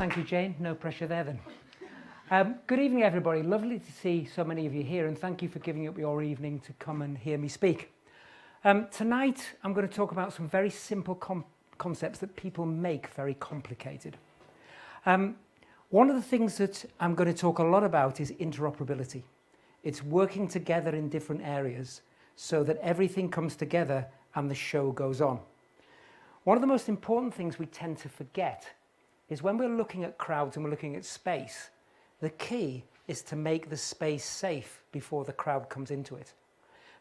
Thank you, Jane. No pressure there then. Good evening, everybody. Lovely to see so many of you here, and thank you for giving up your evening to come and hear me speak. Tonight, I'm going to talk about some very simple concepts that people make very complicated. One of the things that I'm going to talk a lot about is interoperability. It's working together in different areas so that everything comes together and the show goes on. One of the most important things we tend to forget is when we're looking at crowds and we're looking at space, the key is to make the space safe before the crowd comes into it.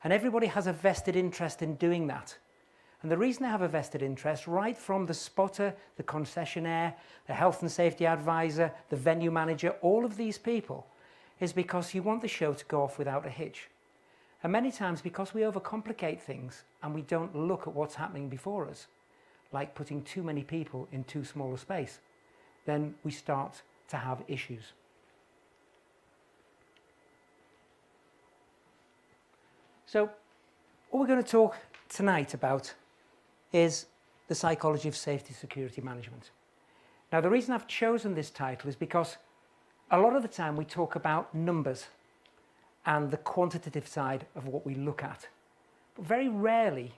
And everybody has a vested interest in doing that. And the reason they have a vested interest, right from the spotter, the concessionaire, the health and safety advisor, the venue manager, all of these people, is because you want the show to go off without a hitch. And many times because we overcomplicate things and we don't look at what's happening before us, like putting too many people in too small a space, then we start to have issues. So what we're going to talk tonight about is the psychology of safety security management. Now, the reason I've chosen this title is because a lot of the time we talk about numbers and the quantitative side of what we look at. But very rarely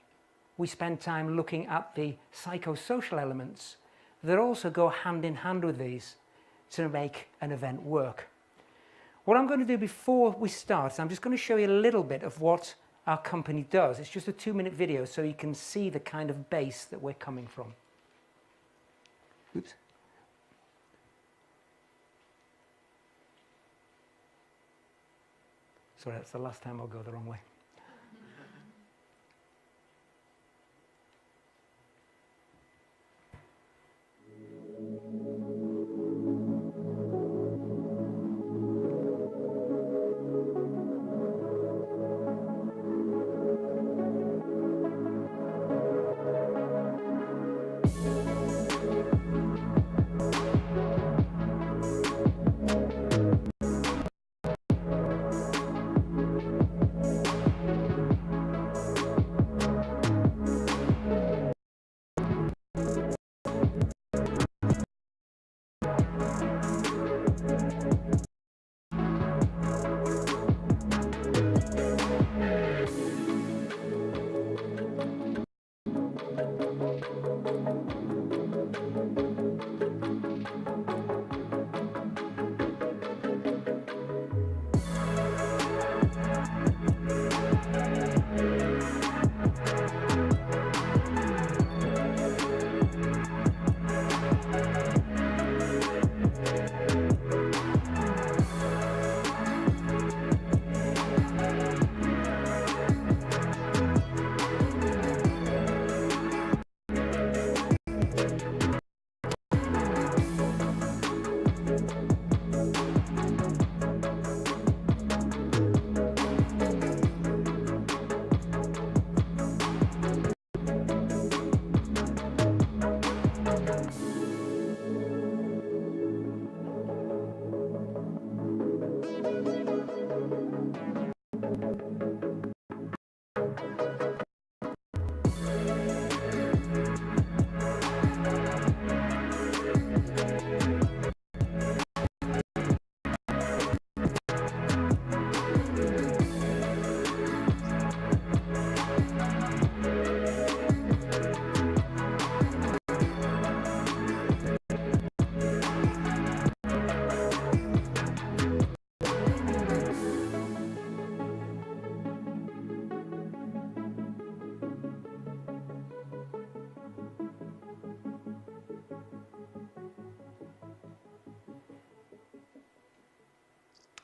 we spend time looking at the psychosocial elements that also go hand in hand with these to make an event work. What I'm going to do before we start is I'm just going to show you a little bit of what our company does. It's just a 2-minute video so you can see the kind of base that we're coming from. Oops. Sorry, that's the last time I'll go the wrong way.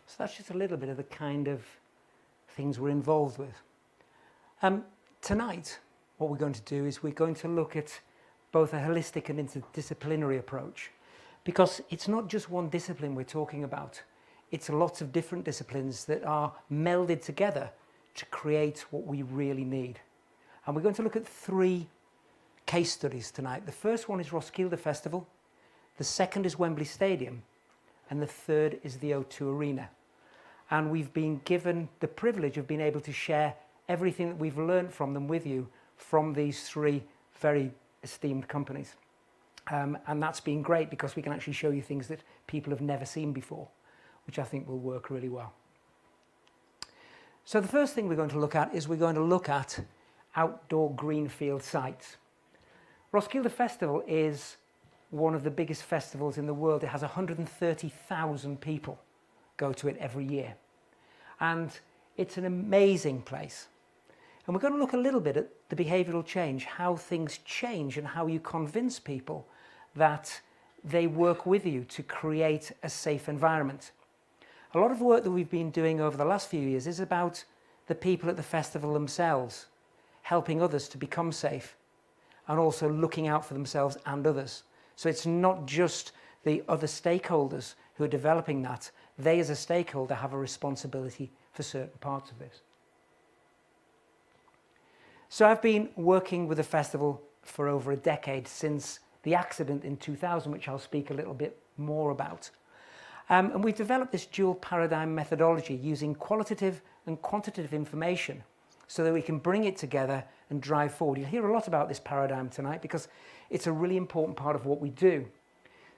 So that's just a little bit of the kind of things we're involved with. Tonight, what we're going to do is we're going to look at both a holistic and interdisciplinary approach, because it's not just one discipline we're talking about. It's lots of different disciplines that are melded together to create what we really need. And we're going to look at 3 case studies tonight. The first one is Roskilde Festival, the second is Wembley Stadium, and the third is the O2 Arena. And we've been given the privilege of being able to share everything that we've learned from them with you from these 3 very esteemed companies. And that's been great because we can actually show you things that people have never seen before, which I think will work really well. So the first thing we're going to look at is we're going to look at outdoor greenfield sites. Roskilde Festival is one of the biggest festivals in the world. It has 130,000 people go to it every year. And it's an amazing place. And we're going to look a little bit at the behavioural change, how things change and how you convince people that they work with you to create a safe environment. A lot of the work that we've been doing over the last few years is about the people at the festival themselves, helping others to become safe and also looking out for themselves and others. So it's not just the other stakeholders who are developing that. They as a stakeholder have a responsibility for certain parts of this. So I've been working with the festival for over a decade, since the accident in 2000, which I'll speak a little bit more about. And we've developed this dual paradigm methodology using qualitative and quantitative information so that we can bring it together and drive forward. You'll hear a lot about this paradigm tonight because it's a really important part of what we do.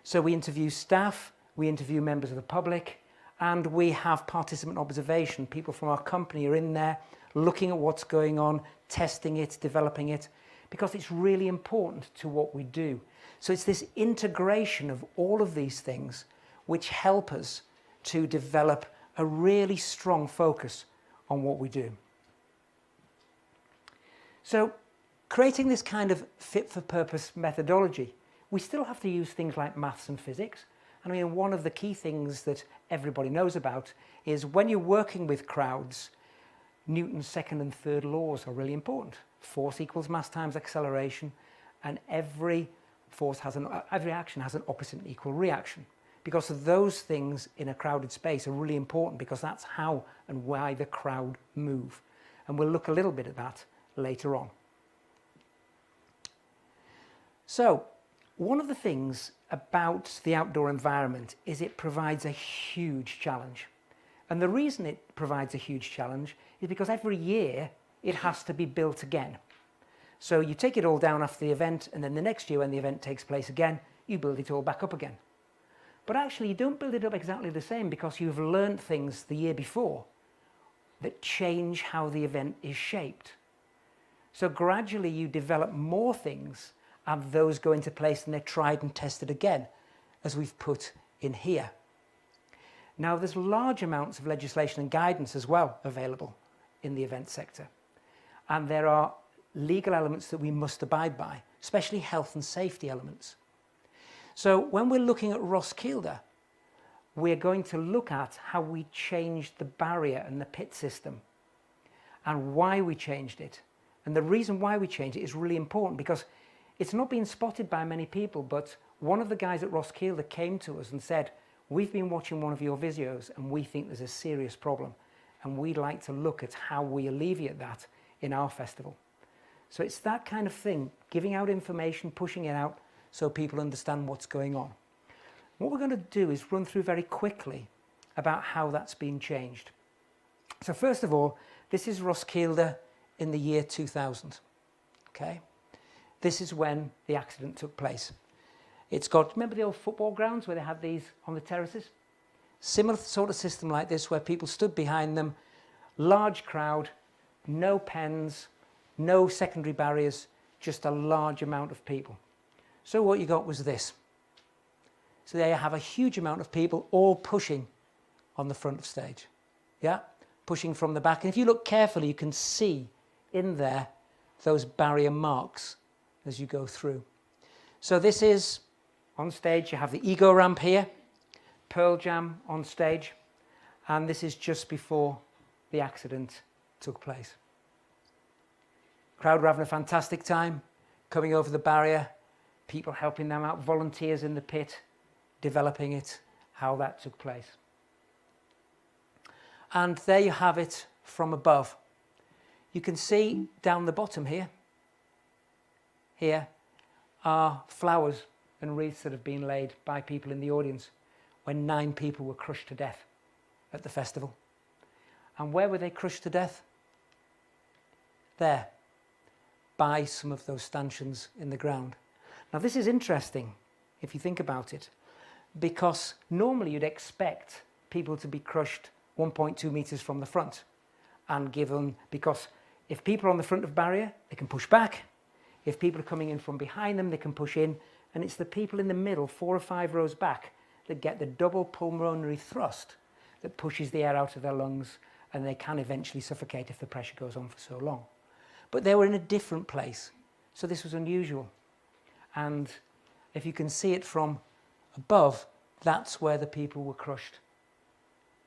So we interview staff, we interview members of the public, and we have participant observation. People from our company are in there looking at what's going on, testing it, developing it, because it's really important to what we do. So it's this integration of all of these things which help us to develop a really strong focus on what we do. So creating this kind of fit-for-purpose methodology, we still have to use things like maths and physics. And I mean, one of the key things that everybody knows about is when you're working with crowds, Newton's second and third laws are really important. Force equals mass times acceleration, and every action has an opposite and equal reaction. Because of those things in a crowded space are really important, because that's how and why the crowd move. And we'll look a little bit at that later on. So, one of the things about the outdoor environment is it provides a huge challenge. And the reason it provides a huge challenge is because every year it has to be built again. So you take it all down after the event, and then the next year when the event takes place again, you build it all back up again. But actually you don't build it up exactly the same, because you've learned things the year before that change how the event is shaped. So gradually you develop more things, and those go into place and they're tried and tested again, as we've put in here. Now there's large amounts of legislation and guidance as well available in the event sector. And there are legal elements that we must abide by, especially health and safety elements. So when we're looking at Roskilde, we're going to look at how we changed the barrier and the pit system and why we changed it. And the reason why we changed it is really important, because it's not been spotted by many people, but one of the guys at Roskilde came to us and said, "We've been watching one of your videos and we think there's a serious problem, and we'd like to look at how we alleviate that in our festival." So it's that kind of thing, giving out information, pushing it out so people understand what's going on. What we're going to do is run through very quickly about how that's been changed. So first of all, this is Roskilde in the year 2000. Okay, this is when the accident took place. It's got, remember the old football grounds where they had these on the terraces? Similar sort of system like this, where people stood behind them, large crowd, no pens, no secondary barriers, just a large amount of people. So what you got was this. So there you have a huge amount of people all pushing on the front of stage. Yeah, pushing from the back. And if you look carefully, you can see in there those barrier marks as you go through. So this is on stage. You have the ego ramp here, Pearl Jam on stage, and this is just before the accident took place. Crowd were having a fantastic time, coming over the barrier, people helping them out, volunteers in the pit, developing it, how that took place. And there you have it from above. You can see down the bottom here are flowers and wreaths that have been laid by people in the audience when 9 people were crushed to death at the festival. And where were they crushed to death? There, by some of those stanchions in the ground. Now this is interesting if you think about it, because normally you'd expect people to be crushed 1.2 metres from the front, and given, because if people are on the front of the barrier, they can push back. If people are coming in from behind them, they can push in, and it's the people in the middle, 4 or 5 rows back, that get the double pulmonary thrust that pushes the air out of their lungs, and they can eventually suffocate if the pressure goes on for so long. But they were in a different place, so this was unusual. And if you can see it from above, that's where the people were crushed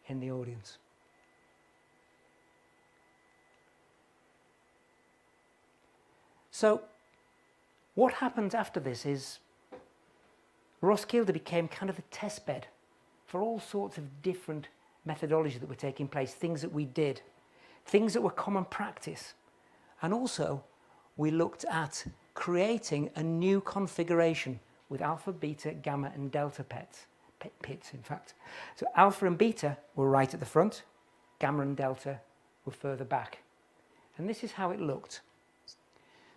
in the audience. So what happened after this is Roskilde became kind of a test bed for all sorts of different methodologies that were taking place, things that we did, things that were common practice. And also we looked at creating a new configuration with alpha, beta, gamma and delta pits in fact. So alpha and beta were right at the front, gamma and delta were further back. And this is how it looked.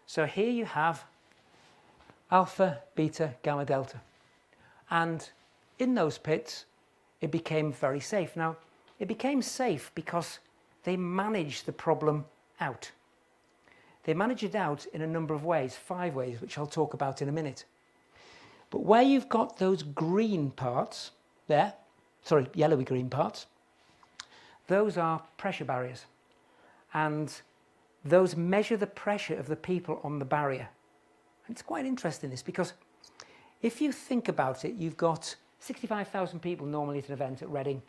So here you have alpha, beta, gamma, delta. And in those pits, it became very safe. Now, it became safe because they managed the problem out. They managed it out in a number of ways, 5 ways, which I'll talk about in a minute. But where you've got those green parts there, sorry, yellowy green parts, those are pressure barriers. And those measure the pressure of the people on the barrier. And it's quite interesting this, because if you think about it, you've got 65,000 people normally at an event at Reading,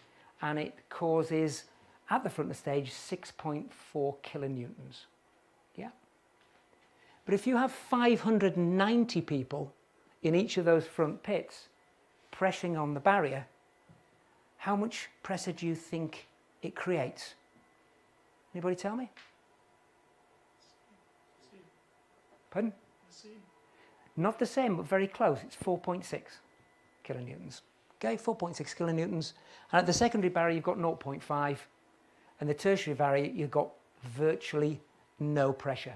and it causes, at the front of the stage, 6.4 kilonewtons. Yeah. But if you have 590 people in each of those front pits pressing on the barrier, how much pressure do you think it creates? Anybody tell me? Pardon? Not the same, but very close. It's 4.6 kilonewtons. Okay, 4.6 kilonewtons. And at the secondary barrier, you've got 0.5. And the tertiary barrier, you've got virtually no pressure.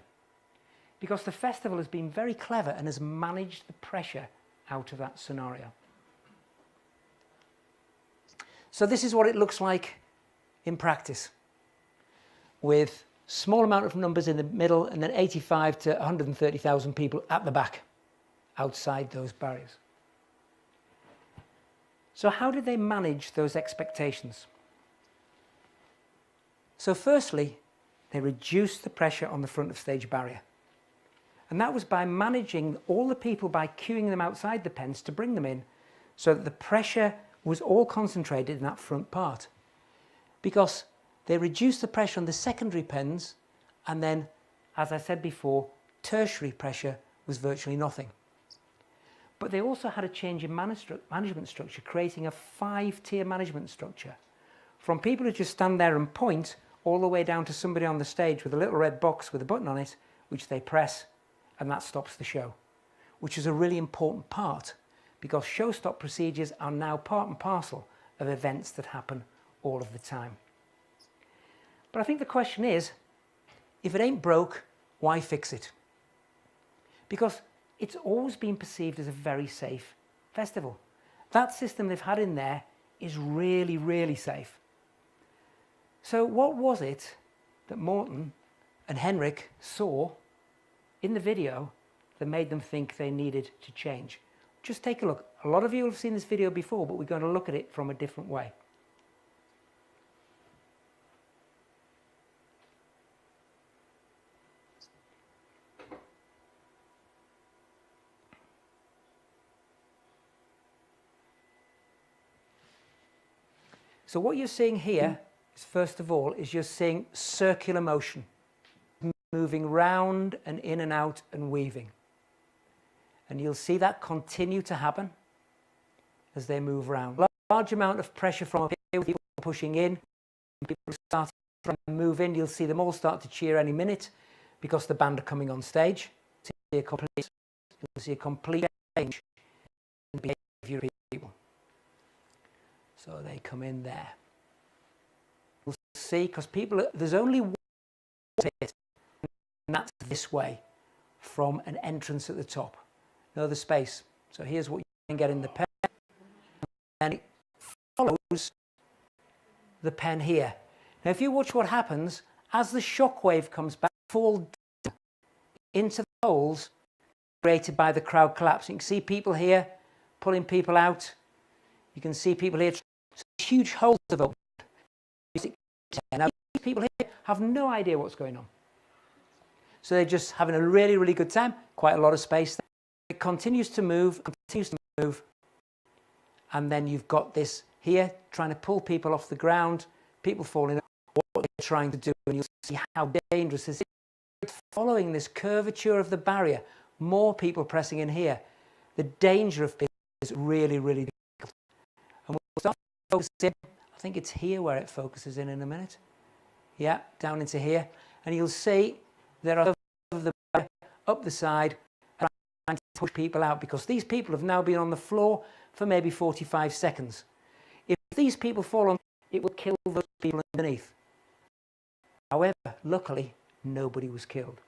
Because the festival has been very clever and has managed the pressure out of that scenario. So this is what it looks like in practice, with small amount of numbers in the middle and then 85 to 130,000 people at the back, outside those barriers. So how did they manage those expectations? So firstly, they reduced the pressure on the front of stage barrier. And that was by managing all the people by queuing them outside the pens to bring them in, so that the pressure was all concentrated in that front part. Because they reduced the pressure on the secondary pens, and then, as I said before, tertiary pressure was virtually nothing. But they also had a change in management structure, creating a 5-tier management structure. From people who just stand there and point, all the way down to somebody on the stage with a little red box with a button on it, which they press, and that stops the show. Which is a really important part, because show-stop procedures are now part and parcel of events that happen all of the time. But I think the question is, if it ain't broke, why fix it? Because it's always been perceived as a very safe festival. That system they've had in there is really, really safe. So what was it that Morten and Henrik saw in the video that made them think they needed to change? Just take a look. A lot of you have seen this video before, but we're going to look at it from a different way. So what you're seeing here is, first of all, is you're seeing circular motion, moving round and in and out and weaving. And you'll see that continue to happen as they move around. Large amount of pressure from people pushing in, people start to move in. You'll see them all start to cheer any minute because the band are coming on stage. You'll see a complete change in behaviour of people. So they come in there. We'll see, because people, there's only one pit, and that's this way, from an entrance at the top. no other space. So here's what you can get in the pen, and it follows the pen here. Now if you watch what happens, as the shock wave comes back, fall into the holes created by the crowd collapse. You can see people here pulling people out. You can see people here, huge holes have opened. Now these people here have no idea what's going on. So they're just having a really, really good time, quite a lot of space there. It continues to move, and then you've got this here trying to pull people off the ground, people falling, what they're trying to do, and you'll see how dangerous this is. Following this curvature of the barrier, more people pressing in here. The danger of people is really, really difficult. And we'll start focusing, I think it's here where it focuses in a minute. Yeah, down into here. And you'll see there are the barrier, up the side, trying to push people out, because these people have now been on the floor for maybe 45 seconds. If these people fall on, it will kill those people underneath. However, luckily, nobody was killed.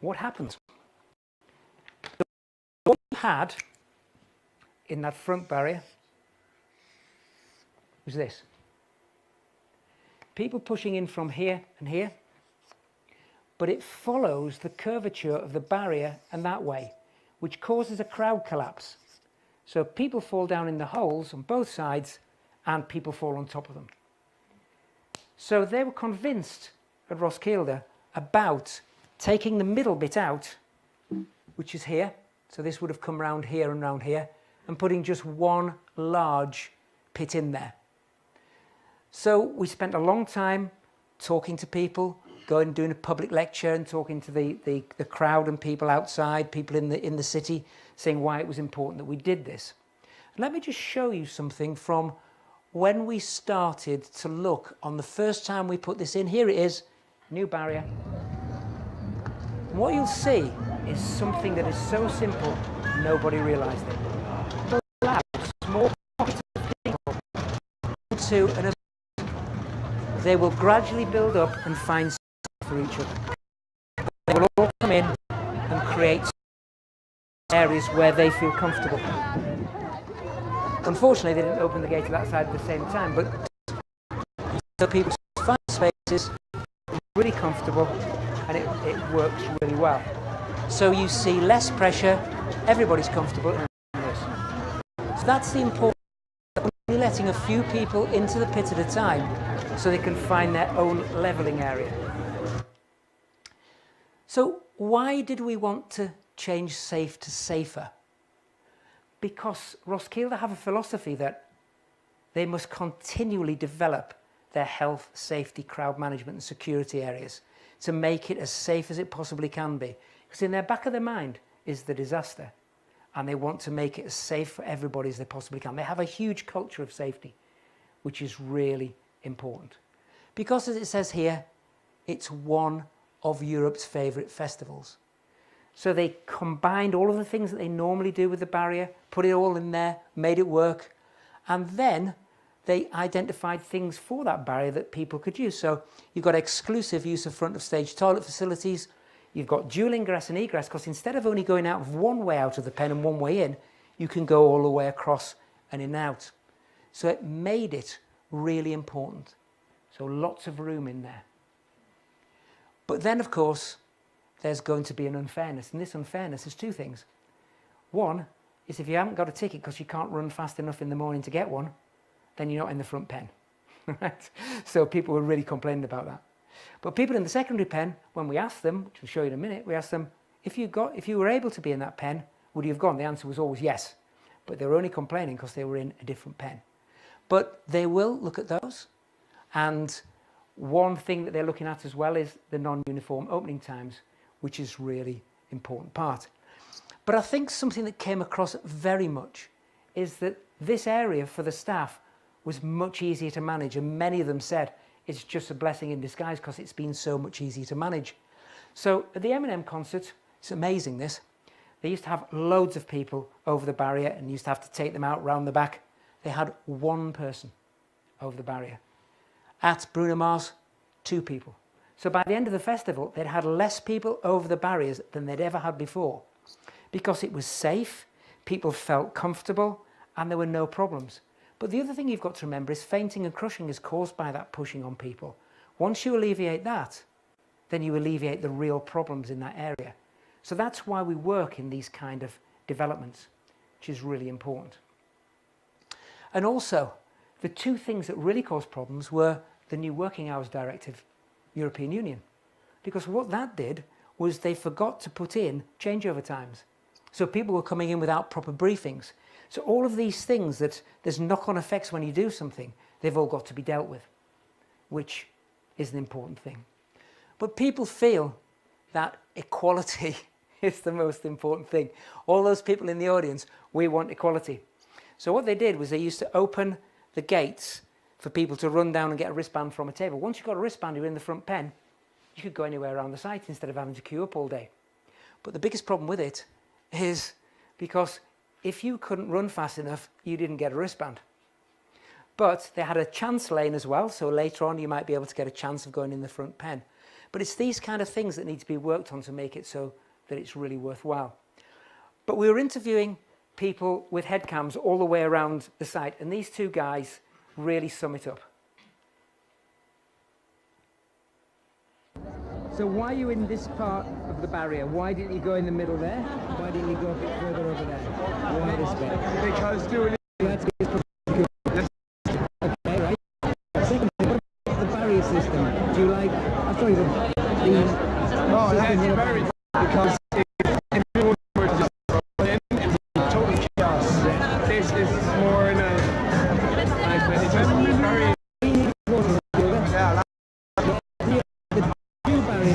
What happens? What we had in that front barrier was this. People pushing in from here and here, but it follows the curvature of the barrier and that way, which causes a crowd collapse. So people fall down in the holes on both sides and people fall on top of them. So they were convinced at Roskilde about taking the middle bit out, which is here. So this would have come round here and round here, and putting just one large pit in there. So we spent a long time talking to people, going and doing a public lecture and talking to the crowd and people outside, people in the city, saying why it was important that we did this. And let me just show you something from when we started to look on the first time we put this in. Here it is, new barrier. And what you'll see is something that is so simple, nobody realised it. It allows small pockets of people to an. They will gradually build up and find space for each other. They will all come in and create areas where they feel comfortable. Unfortunately, they didn't open the gate to that side at the same time, but so people find spaces, really comfortable, and it works really well. So you see less pressure, everybody's comfortable in this. So that's the important. Only letting a few people into the pit at a time so they can find their own levelling area. So why did we want to change safe to safer? Because Roskilde have a philosophy that they must continually develop their health, safety, crowd management and security areas to make it as safe as it possibly can be. Because in their back of their mind is the disaster, and they want to make it as safe for everybody as they possibly can. They have a huge culture of safety, which is really important. Because as it says here, it's one of Europe's favourite festivals. So they combined all of the things that they normally do with the barrier, put it all in there, made it work, and then they identified things for that barrier that people could use. So you've got exclusive use of front of stage toilet facilities, you've got dual ingress and egress, because instead of only going out of one way out of the pen and one way in, you can go all the way across and in and out. So it made it really important. So lots of room in there. But then, of course, there's going to be an unfairness. And this unfairness is two things. One is if you haven't got a ticket because you can't run fast enough in the morning to get one, then you're not in the front pen. Right? So people were really complaining about that. But people in the secondary pen, when we asked them, which I'll show you in a minute, we asked them, if you were able to be in that pen, would you have gone? The answer was always yes. But they were only complaining because they were in a different pen. But they will look at those. And one thing that they're looking at as well is the non-uniform opening times, which is really important part. But I think something that came across very much is that this area for the staff was much easier to manage, and many of them said it's just a blessing in disguise because it's been so much easier to manage. So at the M&M concert, it's amazing this, they used to have loads of people over the barrier and used to have to take them out round the back. They had one person over the barrier. At Bruno Mars, 2 people. So by the end of the festival, they'd had less people over the barriers than they'd ever had before, because it was safe, people felt comfortable, and there were no problems. But the other thing you've got to remember is fainting and crushing is caused by that pushing on people. Once you alleviate that, then you alleviate the real problems in that area. So that's why we work in these kind of developments, which is really important. And also, the two things that really caused problems were the new Working Hours Directive, European Union. Because what that did was they forgot to put in changeover times. So people were coming in without proper briefings. So all of these things that there's knock-on effects when you do something, they've all got to be dealt with, which is an important thing. But people feel that equality is the most important thing. All those people in the audience, we want equality. So what they did was they used to open the gates for people to run down and get a wristband from a table. Once you've got a wristband, you're in the front pen, you could go anywhere around the site instead of having to queue up all day. But the biggest problem with it is because if you couldn't run fast enough, you didn't get a wristband. But they had a chance lane as well, so later on you might be able to get a chance of going in the front pen. But it's these kind of things that need to be worked on to make it so that it's really worthwhile. But we were interviewing people with headcams all the way around the site, and these two guys really sum it up. So why are you in this part of the barrier? Why didn't you go in the middle there? Why didn't you go a bit further over there? Why this bit? Because doing okay, right. Second, what about the barrier system? Do you like? Sorry, the no, that's very because if you were to just run in, it's total chaos. Yeah. This is more in a like it's just very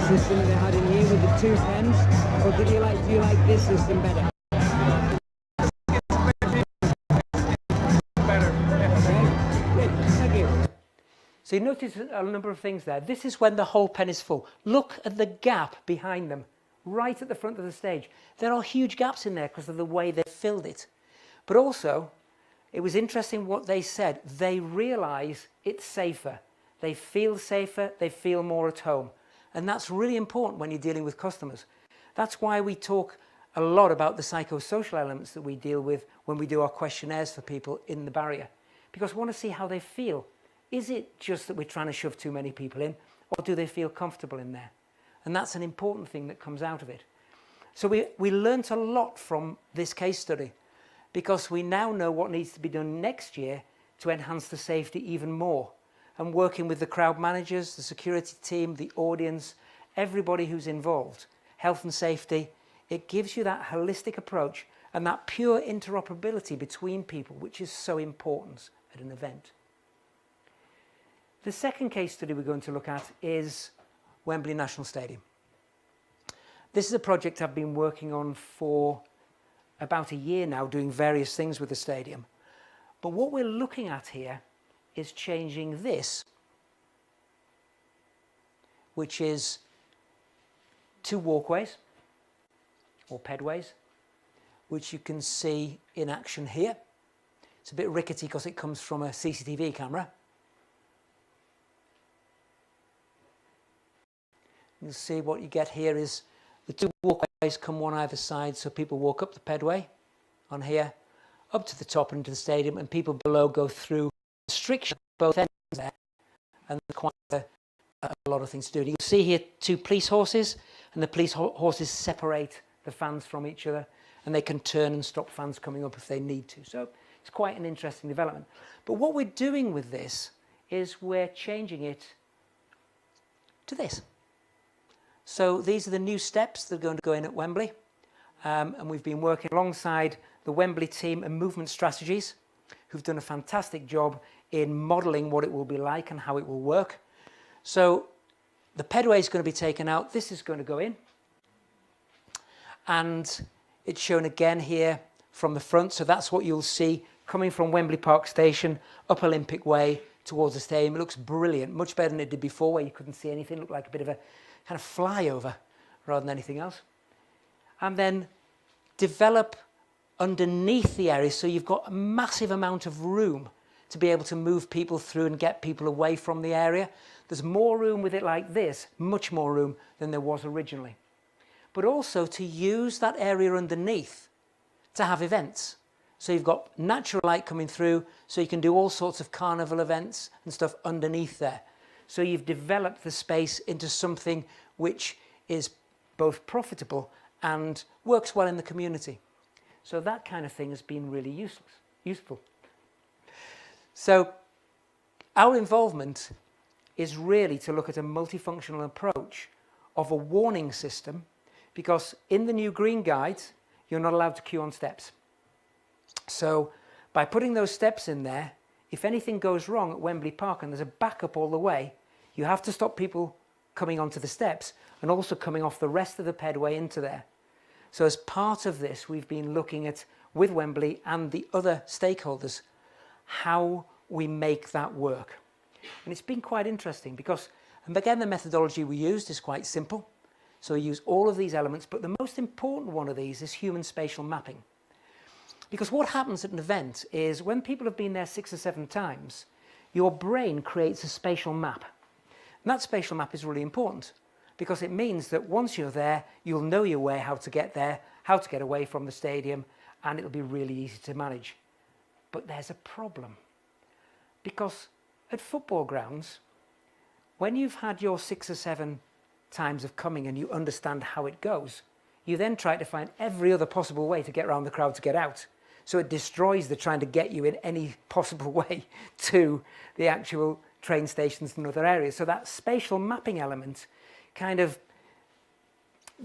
system that they had in here with the two pens, or do you like this system better? better. Good, thank you. So you notice a number of things there. This is when the whole pen is full. Look at the gap behind them, right at the front of the stage. There are huge gaps in there because of the way they filled it. But also, it was interesting what they said. They realise it's safer. They feel safer, they feel more at home. And that's really important when you're dealing with customers. That's why we talk a lot about the psychosocial elements that we deal with when we do our questionnaires for people in the barrier. Because we want to see how they feel. Is it just that we're trying to shove too many people in, or do they feel comfortable in there? And that's an important thing that comes out of it. So we learnt a lot from this case study, because we now know what needs to be done next year to enhance the safety even more. And working with the crowd managers, the security team, the audience, everybody who's involved, health and safety, it gives you that holistic approach and that pure interoperability between people, which is so important at an event. The second case study we're going to look at is Wembley National Stadium. This is a project I've been working on for about a year now, doing various things with the stadium. But what we're looking at here is changing this, which is two walkways or pedways, which you can see in action here. It's a bit rickety because it comes from a CCTV camera. You'll see what you get here is the two walkways come one either side, so people walk up the pedway on here, up to the top into the stadium, and people below go through restriction both ends there, and there's quite a lot of things to do. You can see here two police horses, and the police horses separate the fans from each other, and they can turn and stop fans coming up if they need to. So it's quite an interesting development. But what we're doing with this is we're changing it to this. So these are the new steps that are going to go in at Wembley, and we've been working alongside the Wembley team and movement strategies, who've done a fantastic job in modelling what it will be like and how it will work. So the pedway is going to be taken out. This is going to go in. And it's shown again here from the front. So that's what you'll see coming from Wembley Park Station up Olympic Way towards the stadium. It looks brilliant, much better than it did before, where you couldn't see anything. It looked like a bit of a kind of flyover rather than anything else. And then develop underneath the area so you've got a massive amount of room to be able to move people through and get people away from the area. There's more room with it like this, much more room than there was originally. But also to use that area underneath to have events. So you've got natural light coming through, so you can do all sorts of carnival events and stuff underneath there. So you've developed the space into something which is both profitable and works well in the community. So that kind of thing has been really useful. So our involvement is really to look at a multifunctional approach of a warning system, because in the new green guides, you're not allowed to queue on steps. So by putting those steps in there, if anything goes wrong at Wembley Park and there's a backup all the way, you have to stop people coming onto the steps and also coming off the rest of the pedway into there. So as part of this, we've been looking at, with Wembley and the other stakeholders, how we make that work. And it's been quite interesting because, and again, the methodology we used is quite simple. So we use all of these elements, but the most important one of these is human spatial mapping. Because what happens at an event is when people have been there 6 or 7 times, your brain creates a spatial map. And that spatial map is really important because it means that once you're there, you'll know your way, how to get there, how to get away from the stadium, and it'll be really easy to manage. But there's a problem. Because at football grounds, when you've had your 6 or 7 times of coming and you understand how it goes, you then try to find every other possible way to get around the crowd to get out. So it destroys the trying to get you in any possible way to the actual train stations and other areas. So that spatial mapping element kind of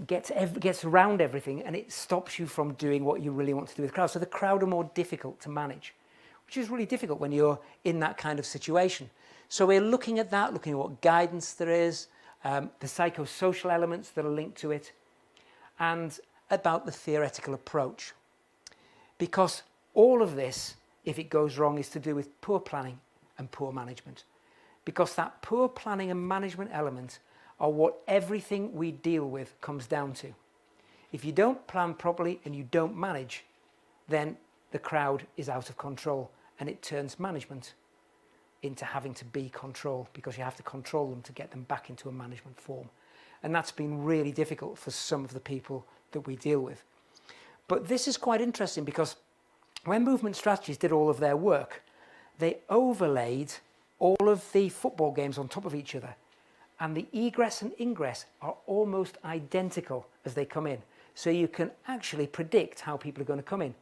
gets around everything, and it stops you from doing what you really want to do with the crowd. So the crowd are more difficult to manage, which is really difficult when you're in that kind of situation. So we're looking at that, looking at what guidance there is, the psychosocial elements that are linked to it, and about the theoretical approach. Because all of this, if it goes wrong, is to do with poor planning and poor management. Because that poor planning and management element are what everything we deal with comes down to. If you don't plan properly and you don't manage, then the crowd is out of control, and it turns management into having to be controlled, because you have to control them to get them back into a management form. And that's been really difficult for some of the people that we deal with. But this is quite interesting because when movement strategies did all of their work, they overlaid all of the football games on top of each other, and the egress and ingress are almost identical as they come in. So you can actually predict how people are going to come in.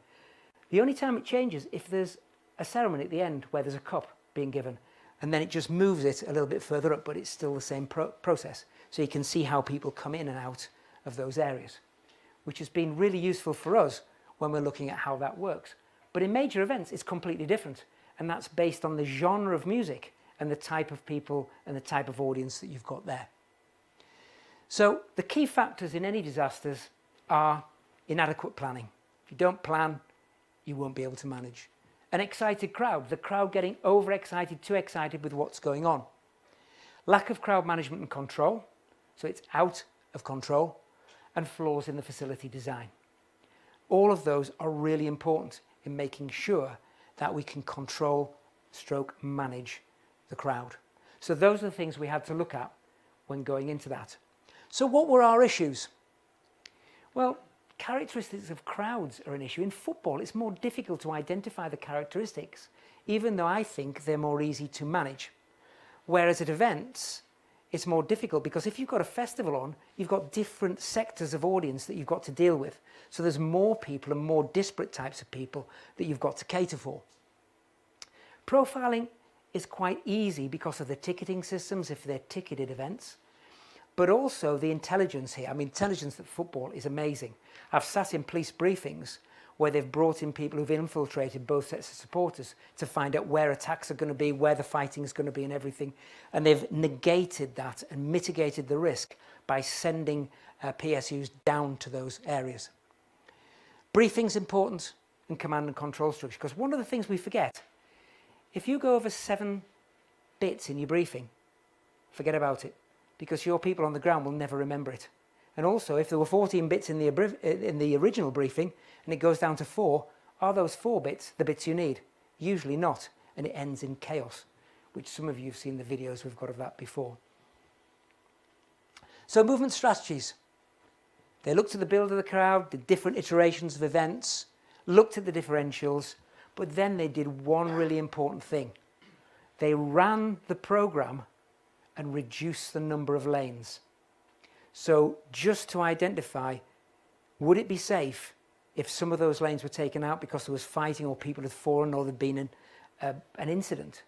The only time it changes if there's a ceremony at the end where there's a cup being given, and then it just moves it a little bit further up, but it's still the same process. So you can see how people come in and out of those areas, which has been really useful for us when we're looking at how that works. But in major events, it's completely different, and that's based on the genre of music and the type of people and the type of audience that you've got there. So the key factors in any disasters are inadequate planning. If you don't plan, you won't be able to manage. An excited crowd, the crowd getting overexcited, too excited with what's going on. Lack of crowd management and control, so it's out of control, and flaws in the facility design. All of those are really important in making sure that we can control, manage the crowd. So those are the things we had to look at when going into that. So what were our issues? Well, characteristics of crowds are an issue. In football, it's more difficult to identify the characteristics, even though I think they're more easy to manage. Whereas at events, it's more difficult because if you've got a festival on, you've got different sectors of audience that you've got to deal with. So there's more people and more disparate types of people that you've got to cater for. Profiling is quite easy because of the ticketing systems if they're ticketed events, but also the intelligence here. I mean, intelligence at football is amazing. I've sat in police briefings where they've brought in people who've infiltrated both sets of supporters to find out where attacks are going to be, where the fighting is going to be and everything. And they've negated that and mitigated the risk by sending PSUs down to those areas. Briefing's important, and command and control structure, because one of the things we forget, if you go over 7 bits in your briefing, forget about it, because your people on the ground will never remember it. And also, if there were 14 bits in the original briefing and it goes down to 4, are those 4 bits the bits you need? Usually not. and it ends in chaos, which some of you have seen the videos we've got of that before. So movement strategies. They looked at the build of the crowd, did different iterations of events, looked at the differentials, but then they did one really important thing. They ran the program and reduced the number of lanes. So just to identify, would it be safe if some of those lanes were taken out because there was fighting or people had fallen or there'd been an incident?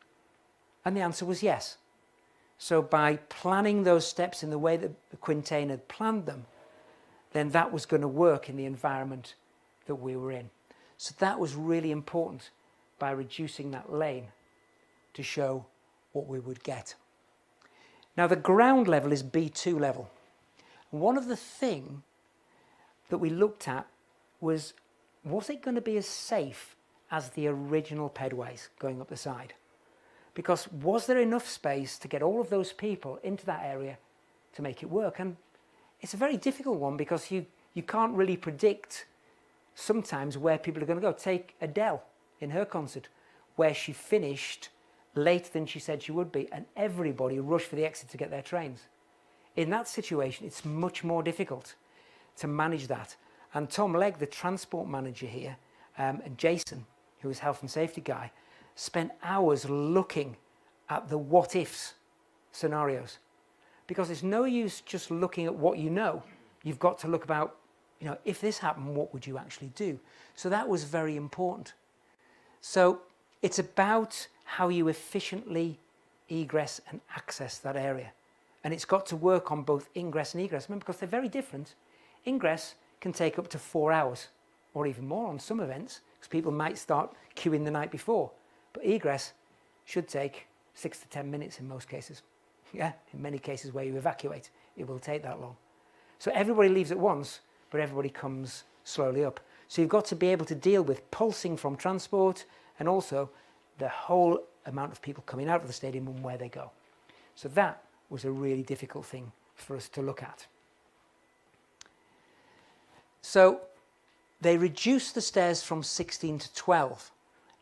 And the answer was yes. So by planning those steps in the way that Quintain had planned them, then that was going to work in the environment that we were in. So that was really important by reducing that lane to show what we would get. Now the ground level is B2 level. One of the things that we looked at was it going to be as safe as the original pedways going up the side? Because was there enough space to get all of those people into that area to make it work? And it's a very difficult one because you can't really predict sometimes where people are going to go. Take Adele in her concert, where she finished later than she said she would be, and everybody rushed for the exit to get their trains. In that situation, it's much more difficult to manage that. And Tom Legg, the transport manager here, and Jason, who was health and safety guy, spent hours looking at the what-ifs scenarios. Because it's no use just looking at what you know. You've got to look about, if this happened, what would you actually do? So that was very important. So it's about how you efficiently egress and access that area. And it's got to work on both ingress and egress. Remember, because they're very different. Ingress can take up to 4 hours or even more on some events, because people might start queuing the night before. But egress should take 6 to 10 minutes in most cases. Yeah, in many cases where you evacuate, it will take that long. So everybody leaves at once, but everybody comes slowly up. So you've got to be able to deal with pulsing from transport and also the whole amount of people coming out of the stadium and where they go. So that was a really difficult thing for us to look at. So they reduced the stairs from 16 to 12.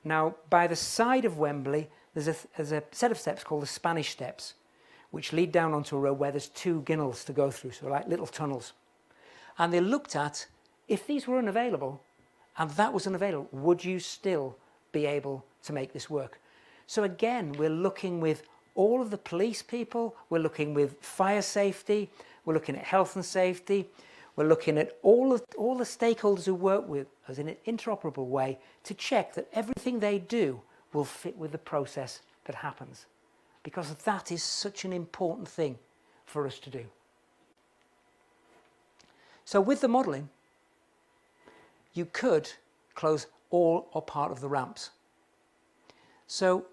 Now, by the side of Wembley, there's a set of steps called the Spanish steps, which lead down onto a road where there's 2 ginnels to go through, so like little tunnels. And they looked at, if these were unavailable, and that was unavailable, would you still be able to make this work? So again, we're looking with all of the police people, we're looking with fire safety, we're looking at health and safety, we're looking at all the stakeholders who work with us in an interoperable way to check that everything they do will fit with the process that happens. Because that is such an important thing for us to do. So with the modelling, you could close all or part of the ramps. So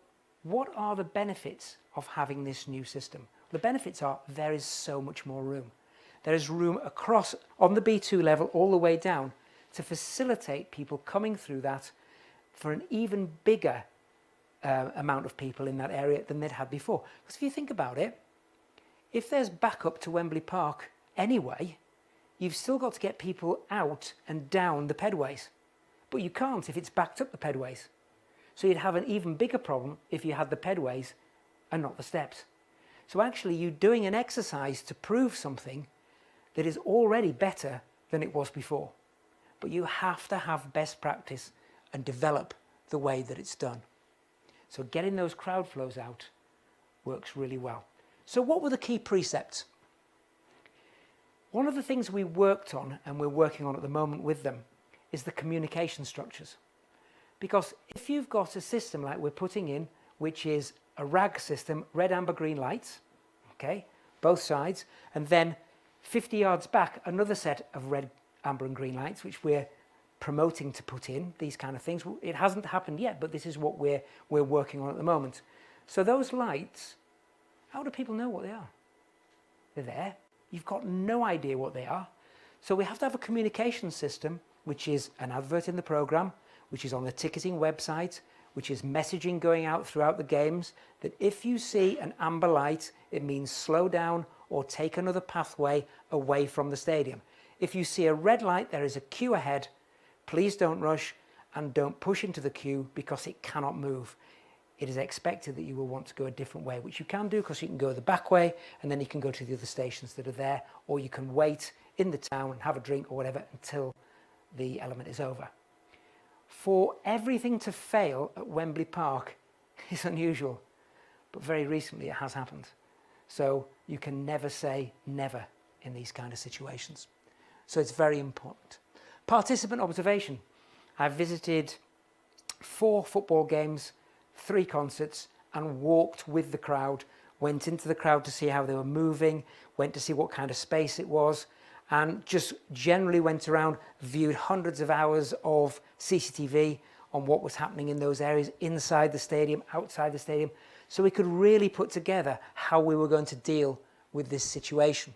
what are the benefits of having this new system? The benefits are there is so much more room. There is room across on the B2 level all the way down to facilitate people coming through that for an even bigger amount of people in that area than they'd had before. Because if you think about it, if there's backup to Wembley Park anyway, you've still got to get people out and down the pedways. But you can't if it's backed up the pedways. So you'd have an even bigger problem if you had the pedways and not the steps. So actually you're doing an exercise to prove something that is already better than it was before. But you have to have best practice and develop the way that it's done. So getting those crowd flows out works really well. So what were the key precepts? One of the things we worked on, and we're working on at the moment with them, is the communication structures. Because if you've got a system like we're putting in, which is a RAG system, red, amber, green lights, okay, both sides, and then 50 yards back, another set of red, amber and green lights, which we're promoting to put in, these kind of things. It hasn't happened yet, but this is what we're working on at the moment. So those lights, how do people know what they are? They're there. You've got no idea what they are. So we have to have a communication system, which is an advert in the programme, which is on the ticketing website, which is messaging going out throughout the games, that if you see an amber light, it means slow down or take another pathway away from the stadium. If you see a red light, there is a queue ahead. Please don't rush and don't push into the queue because it cannot move. it is expected that you will want to go a different way, which you can do because you can go the back way and then you can go to the other stations that are there, or you can wait in the town and have a drink or whatever until the element is over. For everything to fail at Wembley Park is unusual, but very recently it has happened. So you can never say never in these kind of situations. So it's very important. Participant observation. I've visited 4 football games, 3 concerts, and walked with the crowd, went into the crowd to see how they were moving, went to see what kind of space it was, and just generally went around, viewed hundreds of hours of CCTV on what was happening in those areas, inside the stadium, outside the stadium, so we could really put together how we were going to deal with this situation.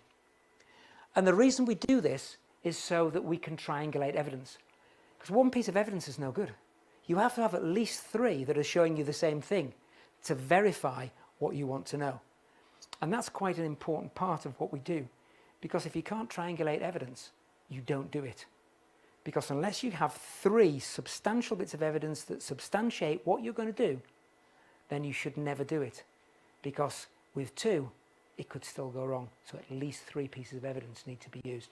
And the reason we do this is so that we can triangulate evidence. Because one piece of evidence is no good. You have to have at least 3 that are showing you the same thing to verify what you want to know. And that's quite an important part of what we do. Because if you can't triangulate evidence, you don't do it. Because unless you have 3 substantial bits of evidence that substantiate what you're going to do, then you should never do it. Because with 2, it could still go wrong. So at least 3 pieces of evidence need to be used.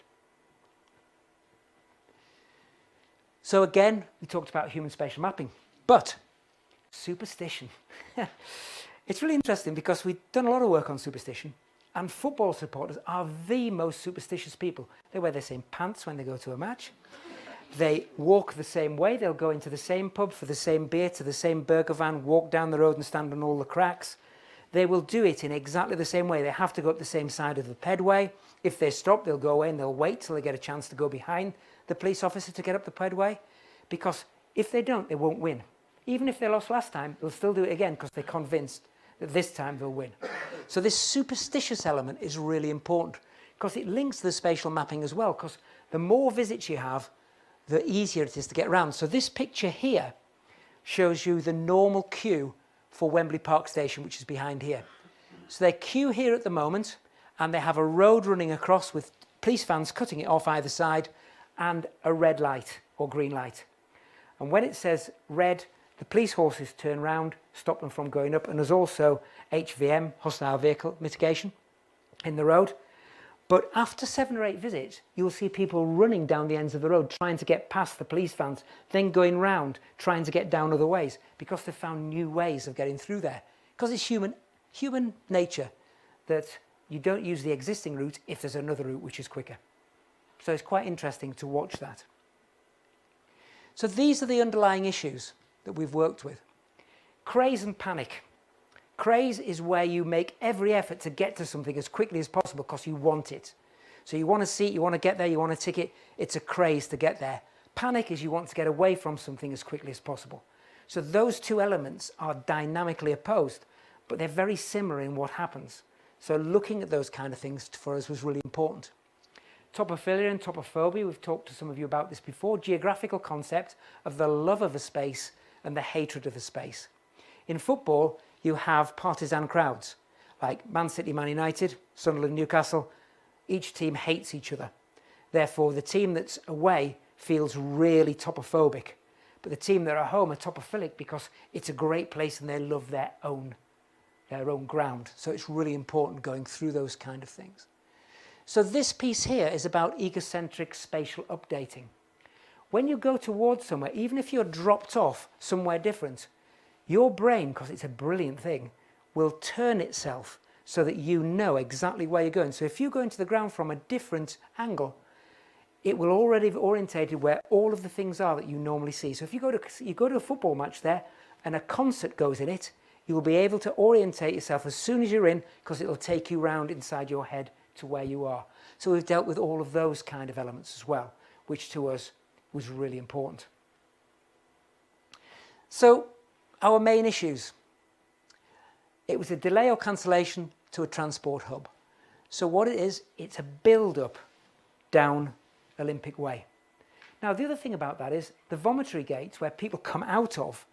So again, we talked about human spatial mapping, but superstition. It's really interesting because we've done a lot of work on superstition, and football supporters are the most superstitious people. They wear the same pants when they go to a match. They walk the same way. They'll go into the same pub for the same beer, to the same burger van, walk down the road and stand on all the cracks. They will do it in exactly the same way. They have to go up the same side of the pedway. If they stop, they'll go away and they'll wait till they get a chance to go behind the police officer to get up the pedway. Because if they don't, they won't win. Even if they lost last time, they'll still do it again because they're convinced that this time they'll win. So this superstitious element is really important because it links to the spatial mapping as well, because the more visits you have, the easier it is to get around. So this picture here shows you the normal queue for Wembley Park Station, which is behind here. So they queue here at the moment, and they have a road running across with police vans cutting it off either side, and a red light or green light. And when it says red, the police horses turn round, stop them from going up, and there's also HVM, hostile vehicle mitigation, in the road. But after 7 or 8 visits, you'll see people running down the ends of the road, trying to get past the police vans, then going round, trying to get down other ways, because they've found new ways of getting through there. Because it's human nature that you don't use the existing route if there's another route which is quicker. So it's quite interesting to watch that. So these are the underlying issues that we've worked with. Craze and panic. Craze is where you make every effort to get to something as quickly as possible because you want it. So you want a seat, you want to get there, you want a ticket. It's a craze to get there. Panic is you want to get away from something as quickly as possible. So those 2 elements are dynamically opposed, but they're very similar in what happens. So looking at those kind of things for us was really important. Topophilia and topophobia, we've talked to some of you about this before, geographical concept of the love of a space and the hatred of a space. In football, you have partisan crowds, like Man City, Man United, Sunderland, Newcastle. Each team hates each other. Therefore, the team that's away feels really topophobic, but the team that are at home are topophilic because it's a great place and they love their own ground. So it's really important going through those kind of things. So this piece here is about egocentric spatial updating. When you go towards somewhere, even if you're dropped off somewhere different, your brain, because it's a brilliant thing, will turn itself so that you know exactly where you're going. So if you go into the ground from a different angle, it will already have orientated where all of the things are that you normally see. So if you go to a football match there and a concert goes in it, you will be able to orientate yourself as soon as you're in, because it will take you round inside your head to where you are. So we've dealt with all of those kind of elements as well, which to us was really important. So our main issues. It was a delay or cancellation to a transport hub. So what it is, it's a build-up down Olympic Way. Now the other thing about that is the vomitory gates where people come out of,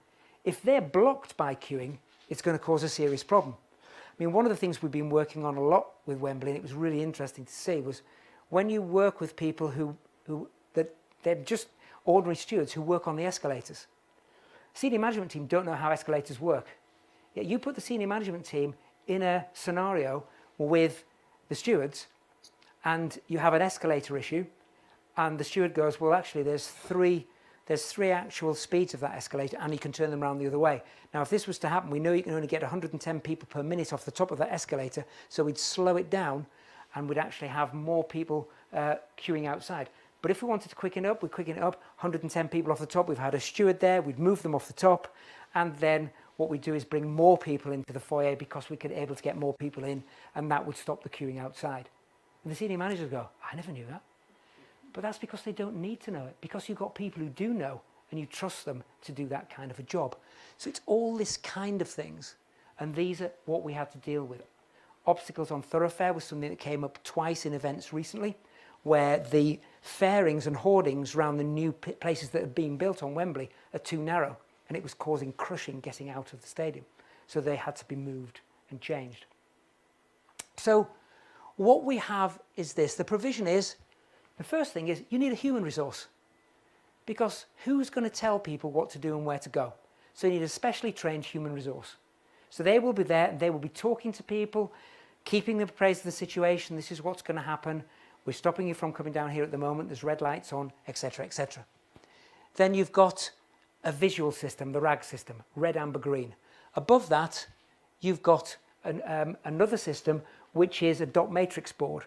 if they're blocked by queuing, it's going to cause a serious problem. I mean, one of the things we've been working on a lot with Wembley, and it was really interesting to see, was when you work with people they're just ordinary stewards who work on the escalators. Senior management team don't know how escalators work. Yet you put the senior management team in a scenario with the stewards, and you have an escalator issue, and the steward goes, well, actually, there's three actual speeds of that escalator, and you can turn them around the other way. Now, if this was to happen, we know you can only get 110 people per minute off the top of that escalator, so we'd slow it down, and we'd actually have more people queuing outside. But if we wanted to quicken it up, we'd quicken it up, 110 people off the top, we've had a steward there, we'd move them off the top, and then what we do is bring more people into the foyer because we could able to get more people in, and that would stop the queuing outside. And the senior managers go, I never knew that. But that's because they don't need to know it, because you've got people who do know, and you trust them to do that kind of a job. So it's all this kind of things, and these are what we had to deal with. Obstacles on thoroughfare was something that came up twice in events recently, where the fairings and hoardings around the new places that are being built on Wembley are too narrow, and it was causing crushing getting out of the stadium. So they had to be moved and changed. So what we have is this. The provision is, the first thing is you need a human resource, because who's going to tell people what to do and where to go? So you need a specially trained human resource. So they will be there, and they will be talking to people, keeping them appraised of the situation. This is what's going to happen. We're stopping you from coming down here at the moment. There's red lights on, etc., etc. Then you've got a visual system, the RAG system, red, amber, green. Above that, you've got another system, which is a dot matrix board,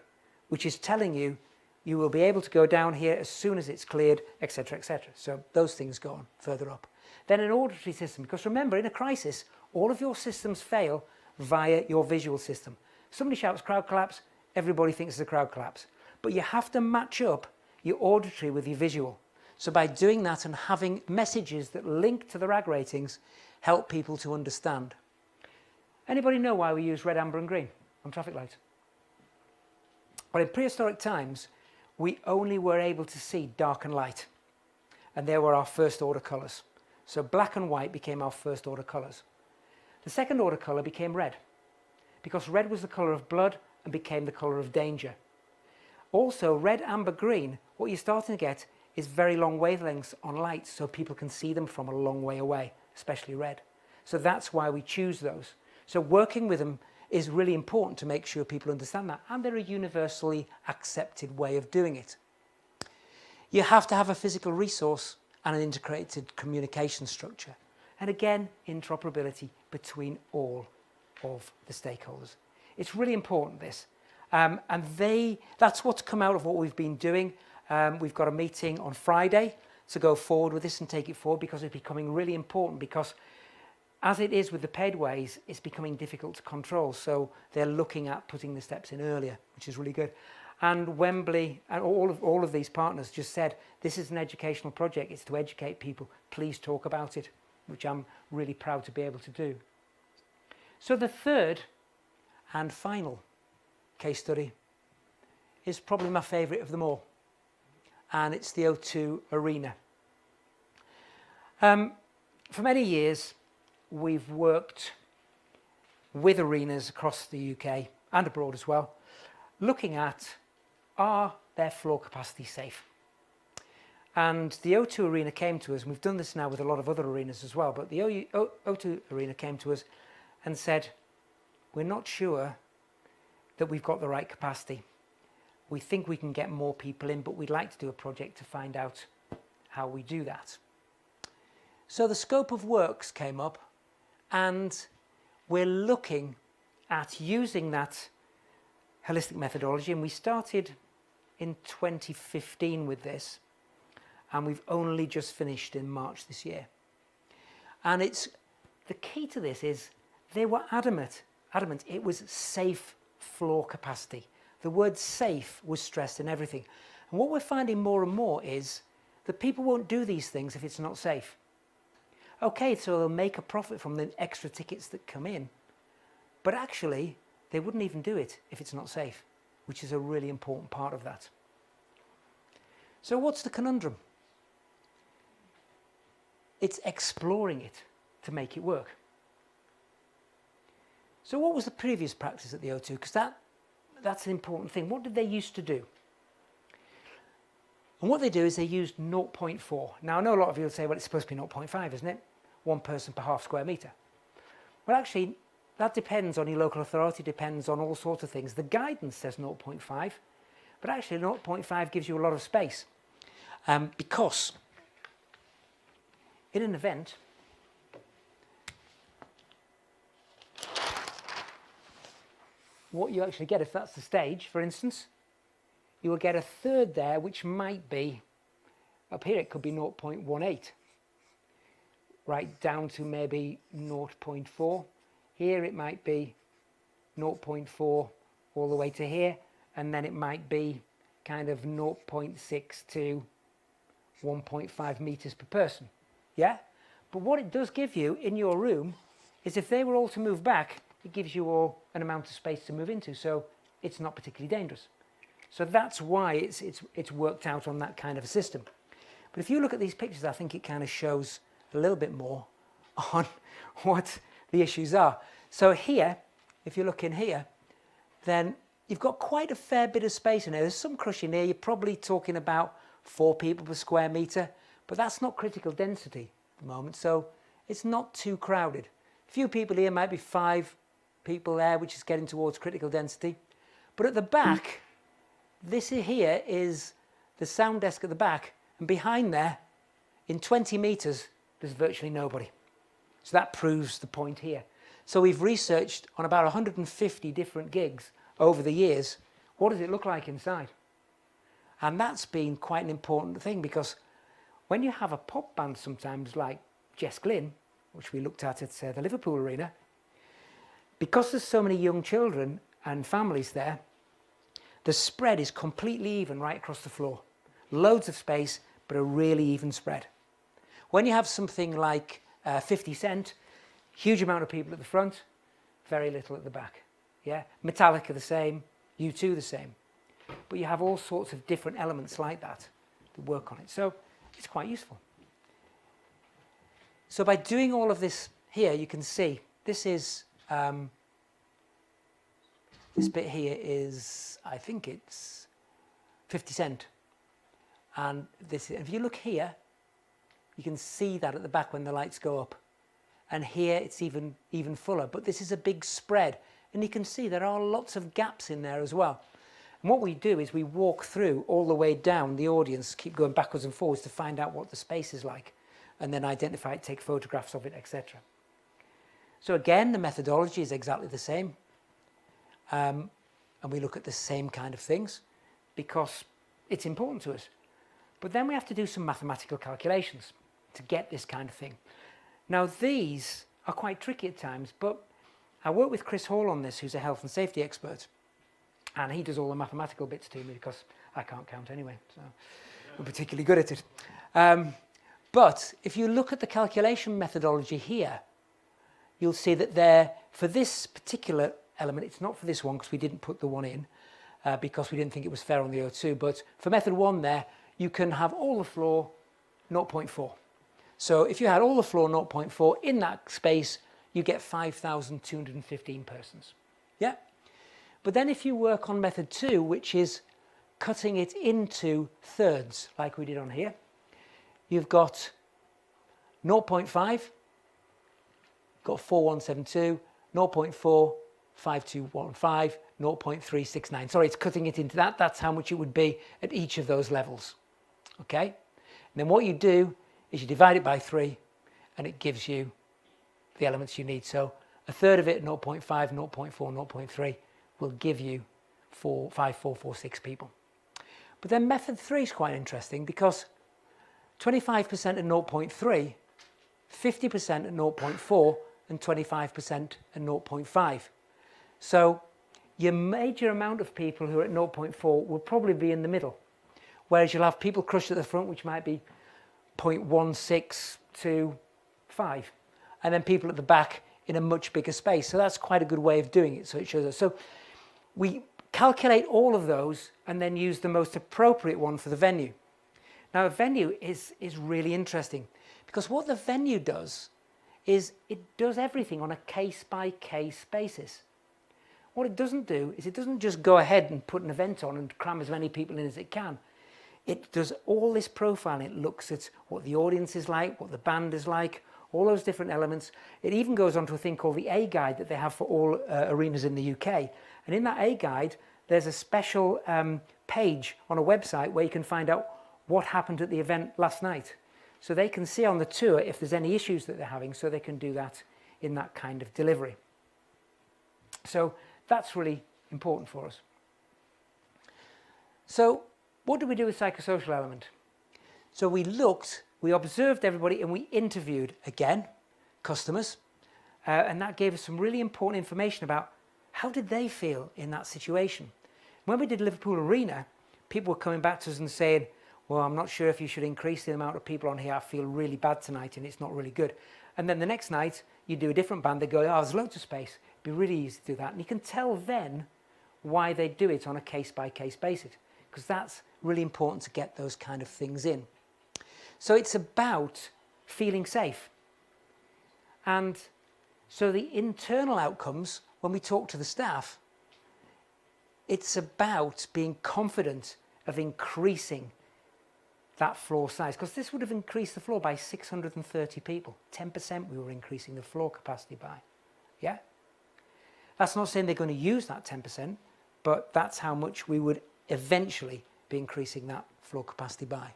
which is telling you you will be able to go down here as soon as it's cleared, etc., etc. So those things go on further up. Then an auditory system, because remember, in a crisis, all of your systems fail via your visual system. Somebody shouts crowd collapse, everybody thinks it's a crowd collapse. But you have to match up your auditory with your visual. So by doing that and having messages that link to the RAG ratings, help people to understand. Anybody know why we use red, amber and green on traffic lights? Well, in prehistoric times, we only were able to see dark and light. And they were our first order colours. So black and white became our first order colours. The second order colour became red, because red was the colour of blood and became the colour of danger. Also, red, amber, green, what you're starting to get is very long wavelengths on lights, so people can see them from a long way away, especially red. So that's why we choose those. So working with them is really important to make sure people understand that, and they're a universally accepted way of doing it. You have to have a physical resource and an integrated communication structure. And again, interoperability between all of the stakeholders. It's really important, this. And that's what's come out of what we've been doing. We've got a meeting on Friday to go forward with this and take it forward, because it's becoming really important, because as it is with the paid ways, it's becoming difficult to control. So they're looking at putting the steps in earlier, which is really good. And Wembley and all of these partners just said, this is an educational project. It's to educate people. Please talk about it, which I'm really proud to be able to do. So the third and final case study is probably my favourite of them all, and it's the O2 Arena. For many years, we've worked with arenas across the UK and abroad as well, looking at, are their floor capacity safe? And the O2 Arena came to us, and we've done this now with a lot of other arenas as well, but the O2 Arena came to us and said, we're not sure that we've got the right capacity. We think we can get more people in, but we'd like to do a project to find out how we do that. So the scope of works came up, and we're looking at using that holistic methodology, and we started in 2015 with this, and we've only just finished in March this year. And it's the key to this is they were adamant it was safe floor capacity. The word safe was stressed in everything. And what we're finding more and more is that people won't do these things if it's not safe. Okay, so they'll make a profit from the extra tickets that come in, but actually they wouldn't even do it if it's not safe, which is a really important part of that. So what's the conundrum? It's exploring it to make it work. So what was the previous practice at the O2? Because that's an important thing. What did they used to do? And what they do is they used 0.4. Now, I know a lot of you will say, well, it's supposed to be 0.5, isn't it? One person per half square metre. Well, actually, that depends on your local authority, depends on all sorts of things. The guidance says 0.5, but actually 0.5 gives you a lot of space. Because in an event, what you actually get, if that's the stage, for instance, you will get a third there, which might be, up here it could be 0.18, right down to maybe 0.4. Here it might be 0.4 all the way to here, and then it might be kind of 0.6 to 1.5 meters per person. Yeah? But what it does give you in your room is if they were all to move back, it gives you all an amount of space to move into, so it's not particularly dangerous. So that's why it's worked out on that kind of a system. But if you look at these pictures, I think it kind of shows a little bit more on what the issues are. So here, if you look in here, then you've got quite a fair bit of space in there. There's some crushing here. You're probably talking about 4 people per square metre, but that's not critical density at the moment, so it's not too crowded. A few people here, might be 5 people there, which is getting towards critical density. But at the back, this here is the sound desk at the back, and behind there, in 20 metres, there's virtually nobody. So that proves the point here. So we've researched on about 150 different gigs over the years, what does it look like inside? And that's been quite an important thing, because when you have a pop band sometimes like Jess Glynn, which we looked at the Liverpool Arena, because there's so many young children and families there, the spread is completely even right across the floor. Loads of space, but a really even spread. When you have something like 50 Cent, huge amount of people at the front, very little at the back. Yeah, Metallica the same, U2 the same. But you have all sorts of different elements like that work on it. So it's quite useful. So by doing all of this here, you can see this is, this bit here is, I think it's 50 Cent. And this, if you look here, you can see that at the back when the lights go up. And here it's even fuller, but this is a big spread. And you can see there are lots of gaps in there as well. And what we do is we walk through all the way down the audience, keep going backwards and forwards to find out what the space is like, and then identify it, take photographs of it, etc. So again, the methodology is exactly the same. And we look at the same kind of things because it's important to us. But then we have to do some mathematical calculations to get this kind of thing. Now, these are quite tricky at times, but I work with Chris Hall on this, who's a health and safety expert, and he does all the mathematical bits to me because I can't count anyway, so I'm particularly good at it. But if you look at the calculation methodology here, you'll see that there, for this particular element, it's not for this one because we didn't put the one in because we didn't think it was fair on the O2, but for method 1 there, you can have all the floor 0.4. So if you had all the floor 0.4 in that space, you get 5,215 persons. Yeah? But then if you work on method 2, which is cutting it into thirds, like we did on here, you've got 0.5, got 4172, 0.4, 5215, 0.369. Sorry, it's cutting it into that. That's how much it would be at each of those levels. Okay? And then what you do is you divide it by 3 and it gives you the elements you need. So a third of it, 0.5, 0.4, 0.3, will give you 5446 people. But then method 3 is quite interesting because 25% at 0.3, 50% at 0.4, and 25% at 0.5. So your major amount of people who are at 0.4 will probably be in the middle, whereas you'll have people crushed at the front, which might be 0.16 to 5, and then people at the back in a much bigger space. So that's quite a good way of doing it. So it shows us. So we calculate all of those and then use the most appropriate one for the venue. Now, a venue is really interesting because what the venue does is it does everything on a case-by-case basis. What it doesn't do is it doesn't just go ahead and put an event on and cram as many people in as it can. It does all this profiling. It looks at what the audience is like, what the band is like, all those different elements. It even goes on to a thing called the A guide that they have for all arenas in the UK. And in that A guide, there's a special page on a website where you can find out what happened at the event last night. So they can see on the tour if there's any issues that they're having, so they can do that in that kind of delivery. So that's really important for us. So what do we do with psychosocial element? So we observed everybody and we interviewed, again, customers, and that gave us some really important information about how did they feel in that situation. When we did Liverpool Arena, people were coming back to us and saying, well, I'm not sure if you should increase the amount of people on here. I feel really bad tonight and it's not really good. And then the next night, you do a different band. They go, oh, there's loads of space. It'd be really easy to do that. And you can tell then why they do it on a case-by-case basis, because that's really important to get those kind of things in. So it's about feeling safe. And so the internal outcomes, when we talk to the staff, it's about being confident of increasing that floor size, because this would have increased the floor by 630 people. 10% we were increasing the floor capacity by. Yeah? That's not saying they're going to use that 10%, but that's how much we would eventually be increasing that floor capacity by.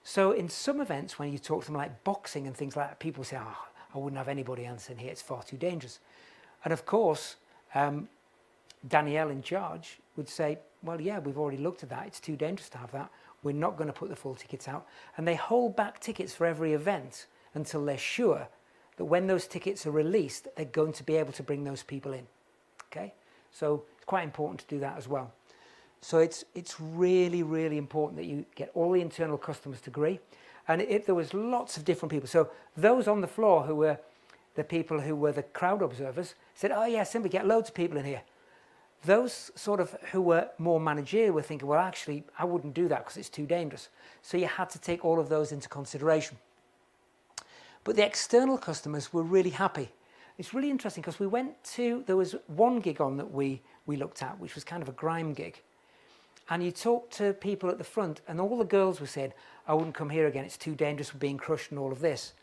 So in some events, when you talk to them like boxing and things like that, people say, oh, I wouldn't have anybody else in here, it's far too dangerous. And of course, Danielle in charge would say, well, yeah, we've already looked at that, it's too dangerous to have that. We're not going to put the full tickets out. And they hold back tickets for every event until they're sure that when those tickets are released, they're going to be able to bring those people in. Okay? So it's quite important to do that as well. So it's really, really important that you get all the internal customers to agree. And if there was lots of different people. So those on the floor who were the people who were the crowd observers said, oh yeah, simply get loads of people in here. Those sort of who were more managerial were thinking, well, actually, I wouldn't do that because it's too dangerous. So you had to take all of those into consideration. But the external customers were really happy. It's really interesting because there was one gig on that we looked at, which was kind of a grime gig. And you talked to people at the front and all the girls were saying, I wouldn't come here again, it's too dangerous, we're being crushed and all of this.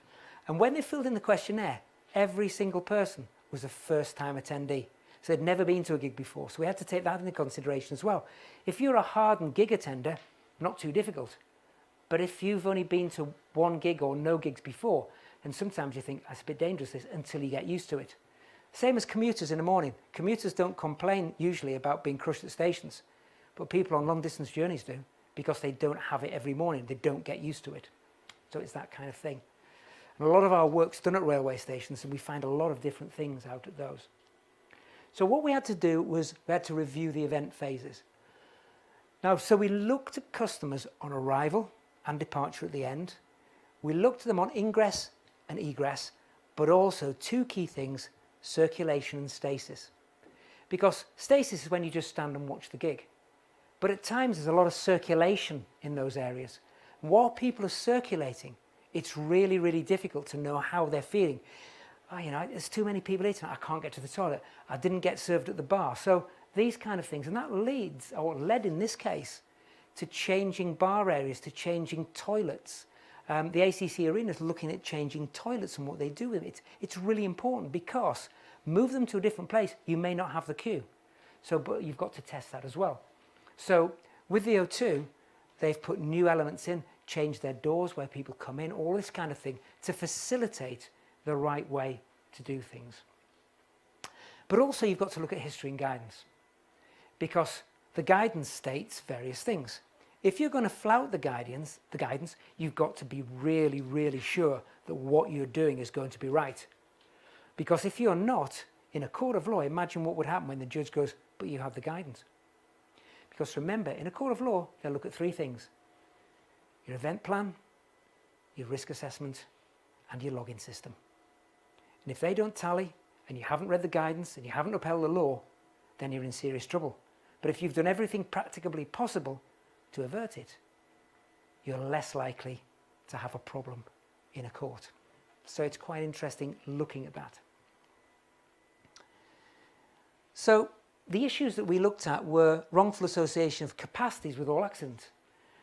And when they filled in the questionnaire, every single person was a first-time attendee. So they'd never been to a gig before. So we had to take that into consideration as well. If you're a hardened gig attender, not too difficult. But if you've only been to one gig or no gigs before, then sometimes you think, that's a bit dangerous until you get used to it. Same as commuters in the morning. Commuters don't complain usually about being crushed at stations. But people on long distance journeys do, because they don't have it every morning. They don't get used to it. So it's that kind of thing. And a lot of our work's done at railway stations, and we find a lot of different things out at those. So what we had to do was we had to review the event phases. Now, so we looked at customers on arrival and departure at the end. We looked at them on ingress and egress, but also two key things, circulation and stasis. Because stasis is when you just stand and watch the gig. But at times there's a lot of circulation in those areas. And while people are circulating, it's really, really difficult to know how they're feeling. Oh, you know, there's too many people here tonight, I can't get to the toilet, I didn't get served at the bar. So these kind of things, and that leads, or led in this case, to changing bar areas, to changing toilets. The ACC Arena is looking at changing toilets and what they do with it. It's really important because move them to a different place, you may not have the queue. So, but you've got to test that as well. So with the O2, they've put new elements in, changed their doors where people come in, all this kind of thing to facilitate the right way to do things. But also you've got to look at history and guidance, because the guidance states various things. If you're going to flout the guidance, you've got to be really, really sure that what you're doing is going to be right. Because if you're not, in a court of law, imagine what would happen when the judge goes, but you have the guidance. Because remember, in a court of law, they'll look at three things: your event plan, your risk assessment, and your login system. And if they don't tally, and you haven't read the guidance, and you haven't upheld the law, then you're in serious trouble. But if you've done everything practicably possible to avert it, you're less likely to have a problem in a court. So it's quite interesting looking at that. So the issues that we looked at were wrongful association of capacities with all accidents.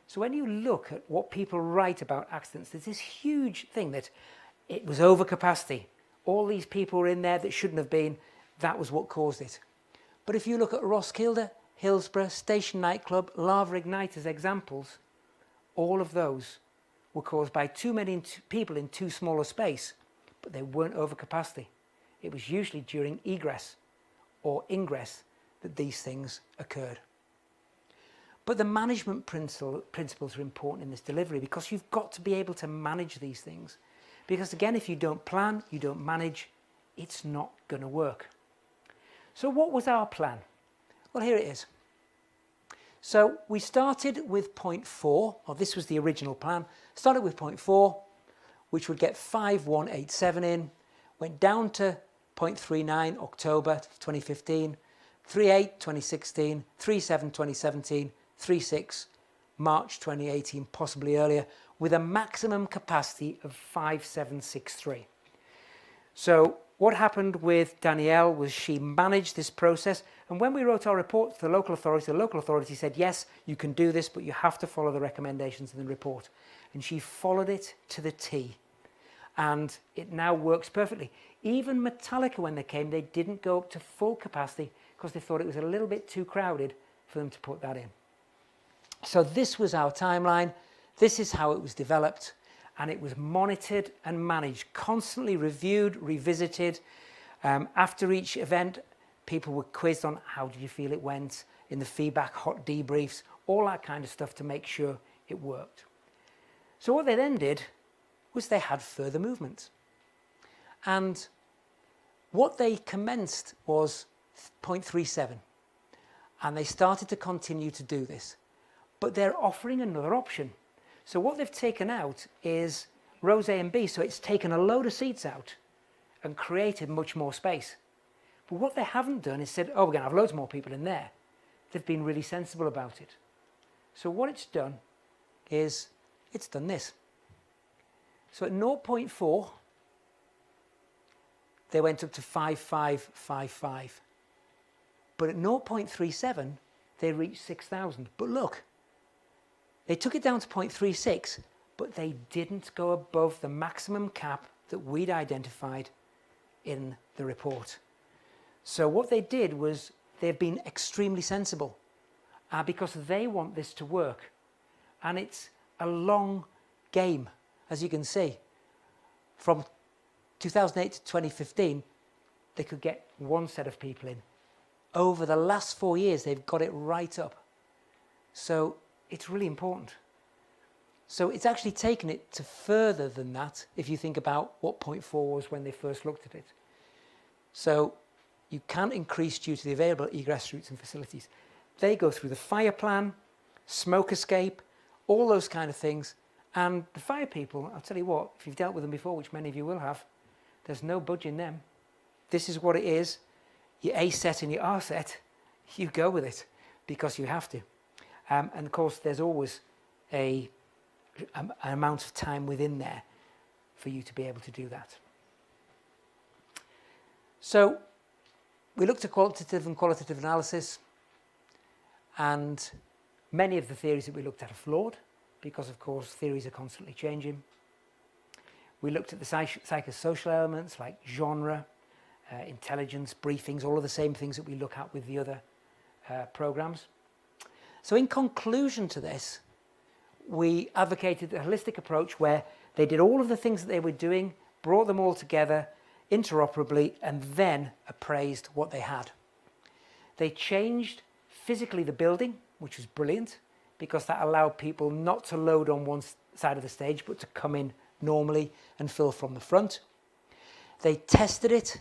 So when you look at what people write about accidents, there's this huge thing that It was overcapacity. All these people were in there that shouldn't have been. That was what caused it. But if you look at Roskilde, Hillsborough, Station Nightclub, Lava Ignite as examples, all of those were caused by too many people in too small a space, but they weren't overcapacity. It was usually during egress or ingress that these things occurred. But the management principles are important in this delivery, because you've got to be able to manage these things. Because again, if you don't plan, you don't manage, it's not going to work. So what was our plan? Well, here it is. So we started with point 4, or this was the original plan, started with point 4, which would get 5187 in, went down to 0.39 October 2015, 38 2016, 37 2017, 36 March 2018, possibly earlier, with a maximum capacity of 5763. So what happened with Danielle was she managed this process, and when we wrote our report to the local authority said, yes, you can do this, but you have to follow the recommendations in the report. And she followed it to the T, and it now works perfectly. Even Metallica, when they came, they didn't go up to full capacity because they thought it was a little bit too crowded for them to put that in. So this was our timeline. This is how it was developed, and it was monitored and managed, constantly reviewed, revisited. After each event, people were quizzed on how did you feel it went, in the feedback, hot debriefs, all that kind of stuff to make sure it worked. So what they then did was they had further movement. And what they commenced was 0.37. And they started to continue to do this. But they're offering another option. So what they've taken out is rows A and B. So it's taken a load of seats out and created much more space. But what they haven't done is said, oh, we're going to have loads more people in there. They've been really sensible about it. So what it's done is it's done this. So at 0.4, they went up to 5555. But at 0.37, they reached 6,000. But look, they took it down to 0.36, but they didn't go above the maximum cap that we'd identified in the report. So what they did was they've been extremely sensible because they want this to work. And it's a long game, as you can see. From 2008 to 2015, they could get one set of people in. Over the last 4 years, they've got it right up. So it's really important. So it's actually taken it to further than that if you think about what 0.4 was when they first looked at it. So you can increase due to the available egress routes and facilities. They go through the fire plan, smoke escape, all those kind of things. And the fire people, I'll tell you what, if you've dealt with them before, which many of you will have, there's no budging them. This is what it is. Your A set and your R set, you go with it because you have to. And of course, there's always an amount of time within there for you to be able to do that. So we looked at quantitative and qualitative analysis, and many of the theories that we looked at are flawed because, of course, theories are constantly changing. We looked at the psychosocial elements like genre, intelligence, briefings, all of the same things that we look at with the other programs. So in conclusion to this, we advocated a holistic approach where they did all of the things that they were doing, brought them all together interoperably, and then appraised what they had. They changed physically the building, which was brilliant, because that allowed people not to load on one side of the stage, but to come in normally and fill from the front. They tested it,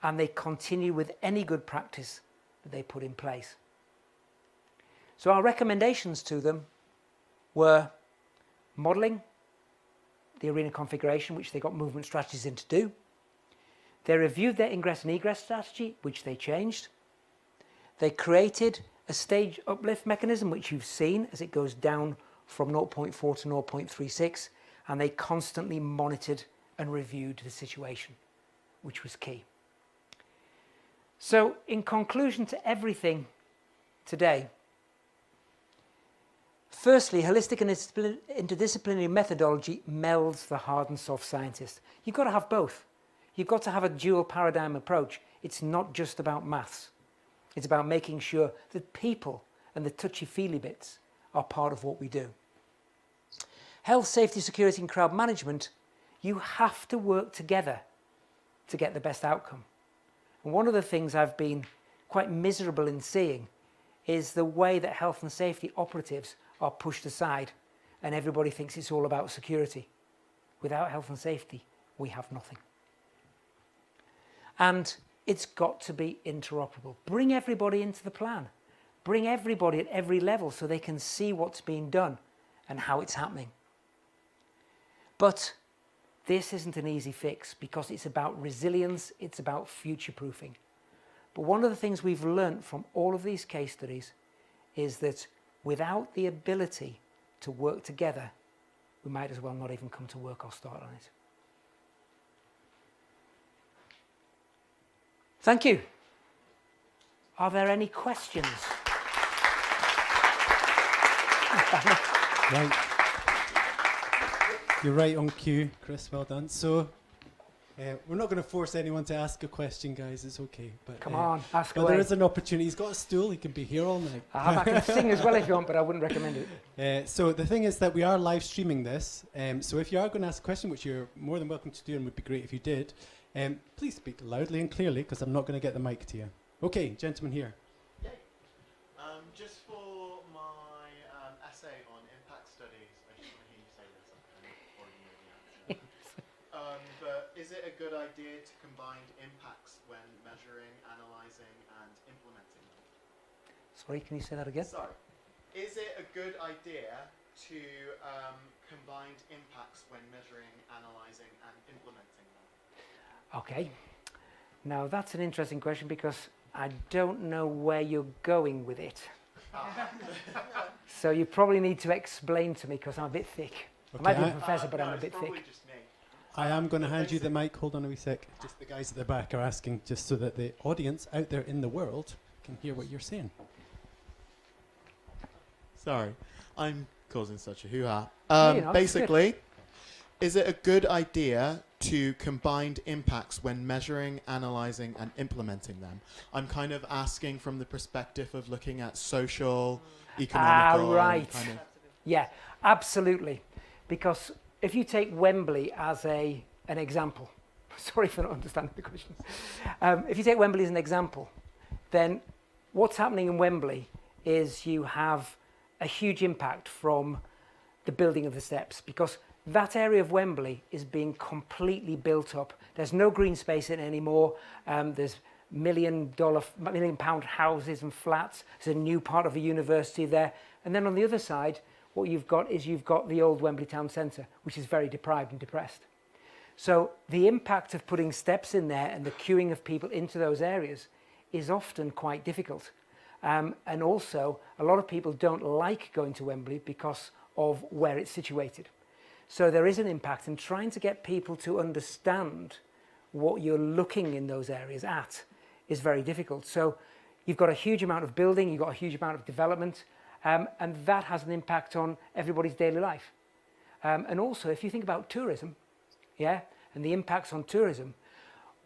and they continue with any good practice that they put in place. So our recommendations to them were modelling the arena configuration, which they got movement strategies in to do. They reviewed their ingress and egress strategy, which they changed. They created a stage uplift mechanism, which you've seen as it goes down from 0.4 to 0.36, and they constantly monitored and reviewed the situation, which was key. So in conclusion to everything today, Firstly, holistic and interdisciplinary methodology melds the hard and soft scientist. You've got to have both. You've got to have a dual paradigm approach. It's not just about maths. It's about making sure that people and the touchy-feely bits are part of what we do. Health, safety, security and crowd management, you have to work together to get the best outcome. And one of the things I've been quite miserable in seeing is the way that health and safety operatives are pushed aside and everybody thinks it's all about security. Without health and safety, we have nothing. And it's got to be interoperable. Bring everybody into the plan. Bring everybody at every level so they can see what's being done and how it's happening. But this isn't an easy fix because it's about resilience, it's about future-proofing. But one of the things we've learnt from all of these case studies is that without the ability to work together, we might as well not even come to work or start on it. Thank you. Are there any questions? Right. You're right on cue, Chris. Well done. So, we're not going to force anyone to ask a question, guys. It's okay. But Come on, ask but away. there is an opportunity. He's got a stool. He can be here all night. I can sing as well if you want, but I wouldn't recommend it. So the thing is that we are live streaming this. So if you are going to ask a question, which you're more than welcome to do, and would be great if you did, please speak loudly and clearly, because I'm not going to get the mic to you. Okay, gentleman here. Just for my essay on impact studies, I just want to hear you say this. I already know the answer. But is it a good idea to combine impacts when measuring, analysing, and implementing them? Sorry, can you say that again? Sorry. Is it a good idea to combine impacts when measuring, analysing, and implementing them? Okay. Now that's an interesting question because I don't know where you're going with it. So you probably need to explain to me because I'm a bit thick. Okay, I might be a professor, but no, I'm a bit it's probably thick. just me. I am going to hand you the mic. Hold on a wee sec. Just the guys at the back are asking, just so that the audience out there in the world can hear what you're saying. Sorry, I'm causing such a hoo-ha. No, you're not. Basically, is it a good idea to combine impacts when measuring, analysing, and implementing them? I'm kind of asking from the perspective of looking at social, economical... Right. Kind of Yeah, absolutely. Because if you take Wembley as an example, sorry for not understanding the question. If you take Wembley as an example, then what's happening in Wembley is you have a huge impact from the building of the steps, because that area of Wembley is being completely built up. There's no green space in it anymore. There's million pound houses and flats. There's a new part of a university there. And then on the other side, what you've got is you've got the old Wembley town centre, which is very deprived and depressed. So the impact of putting steps in there and the queuing of people into those areas is often quite difficult. And also, a lot of people don't like going to Wembley because of where it's situated. So there is an impact, and trying to get people to understand what you're looking in those areas at is very difficult. So you've got a huge amount of building, you've got a huge amount of development, and that has an impact on everybody's daily life. And also, if you think about tourism, yeah, and the impacts on tourism,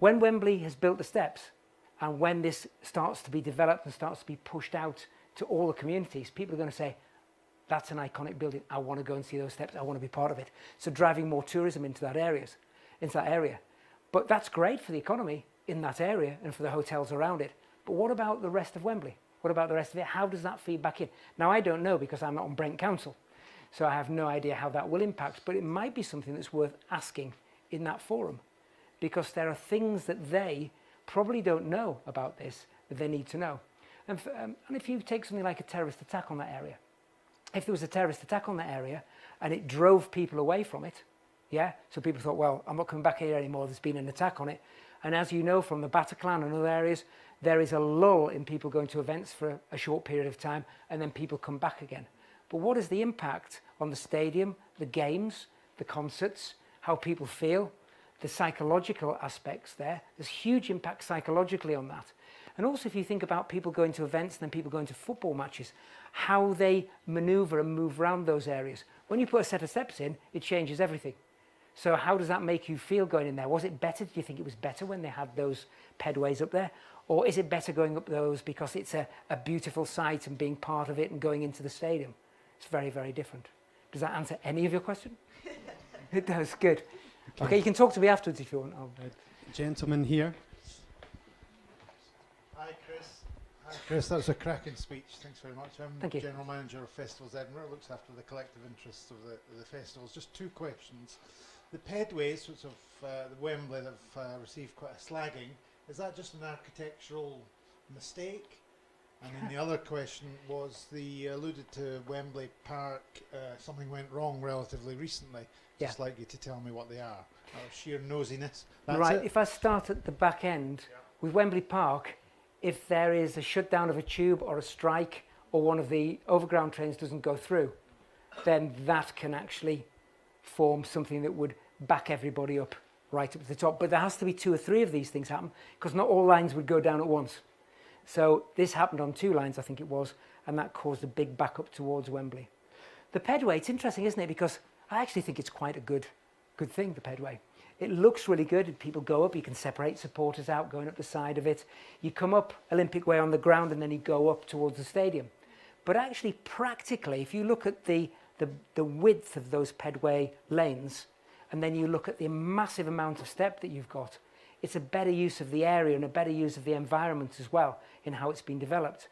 when Wembley has built the steps, and when this starts to be developed and starts to be pushed out to all the communities, people are going to say, that's an iconic building. I want to go and see those steps. I want to be part of it. So driving more tourism into that area. But that's great for the economy in that area and for the hotels around it. But what about the rest of Wembley? What about the rest of it? How does that feed back in? Now, I don't know because I'm not on Brent Council. So I have no idea how that will impact. But it might be something that's worth asking in that forum, because there are things that they probably don't know about this that they need to know. And if you take something like a terrorist attack on that area, if there was a terrorist attack on that area and it drove people away from it, yeah, so people thought, well, I'm not coming back here anymore, there's been an attack on it. And as you know from the Bataclan and other areas, there is a lull in people going to events for a short period of time, and then people come back again. But what is the impact on the stadium, the games, the concerts, how people feel, the psychological aspects there? There's huge impact psychologically on that. And also if you think about people going to events and then people going to football matches, how they manoeuvre and move around those areas. When you put a set of steps in, it changes everything. So how does that make you feel going in there? Was it better? Do you think it was better when they had those pedways up there? Or is it better going up those because it's a beautiful sight and being part of it and going into the stadium? It's very, very different. Does that answer any of your question? It does, good. Okay, you can talk to me afterwards if you want. Gentleman here. Hi, Chris. Hi, Chris. That was a cracking speech. Thanks very much. I'm Thank you. General Manager of Festivals Edinburgh, looks after the collective interests of the festivals. Just two questions. The pedways, which of the Wembley have received quite a slagging, is that just an architectural mistake? And then the other question was alluded to Wembley Park. Something went wrong relatively recently. Yeah. Just like you to tell me what they are. Out of sheer nosiness. That's Right, it. if I start at the back end, with Wembley Park, if there is a shutdown of a tube or a strike or one of the overground trains doesn't go through, then that can actually form something that would back everybody up right up to the top. But there has to be 2 or 3 of these things happen because not all lines would go down at once. So this happened on 2 lines, I think it was, and that caused a big backup towards Wembley. The pedway, it's interesting, isn't it? Because I actually think it's quite a good thing, the pedway. It looks really good. People go up, you can separate supporters out going up the side of it. You come up Olympic Way on the ground and then you go up towards the stadium. But actually, practically, if you look at the width of those pedway lanes, and then you look at the massive amount of step that you've got, it's a better use of the area and a better use of the environment as well in how it's been developed.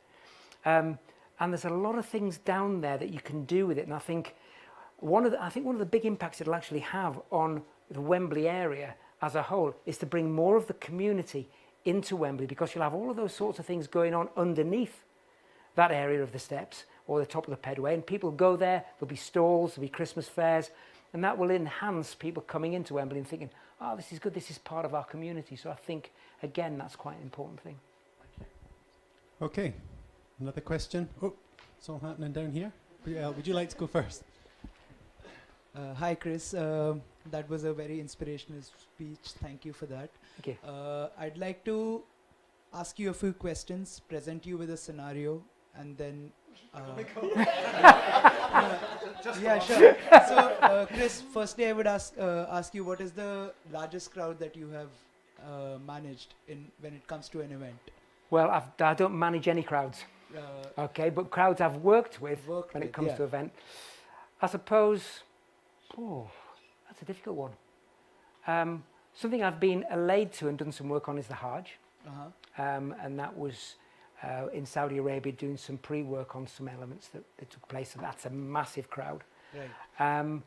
And there's a lot of things down there that you can do with it. And I think one of the big impacts it'll actually have on the Wembley area as a whole is to bring more of the community into Wembley, because you'll have all of those sorts of things going on underneath that area of the steps or the top of the pedway, and people go there, there'll be stalls, there'll be Christmas fairs, and that will enhance people coming into Wembley and thinking, oh, this is good, this is part of our community. So I think, again, that's quite an important thing. Okay, another question. Oh, it's all happening down here. Would you like to go first? Hi, Chris. That was a very inspirational speech. Thank you for that. Thank you. I'd like to ask you a few questions, present you with a scenario, and then... yeah, sure. So, Chris, firstly, I would ask you, what is the largest crowd that you have managed when it comes to an event? Well, I don't manage any crowds, okay, but crowds I've worked with when it comes to event. I suppose, that's a difficult one. Something I've been allayed to and done some work on is the Hajj, and that was in Saudi Arabia doing some pre-work on some elements that took place, so that's a massive crowd. Right.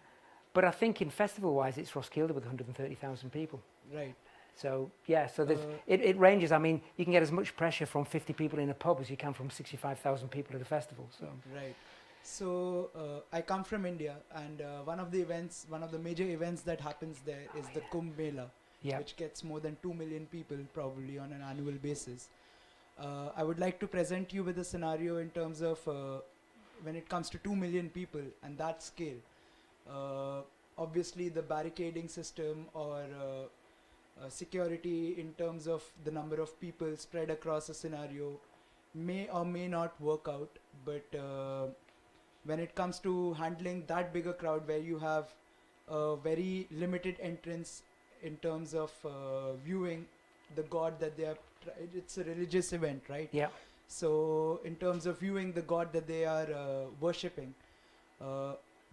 But I think in festival-wise, it's Roskilde with 130,000 people. Right. So, yeah, so it ranges. I mean, you can get as much pressure from 50 people in a pub as you can from 65,000 people at a festival. So. Right. So, I come from India, and one of the major events that happens there is the Kumbh Mela, which gets more than 2 million people probably on an annual basis. I would like to present you with a scenario in terms of when it comes to 2 million people and that scale. Obviously, the barricading system or security in terms of the number of people spread across a scenario may or may not work out, but when it comes to handling that bigger crowd where you have a very limited entrance in terms of viewing the god that they are, it's a religious event, right? Yeah. So in terms of viewing the god that they are worshipping,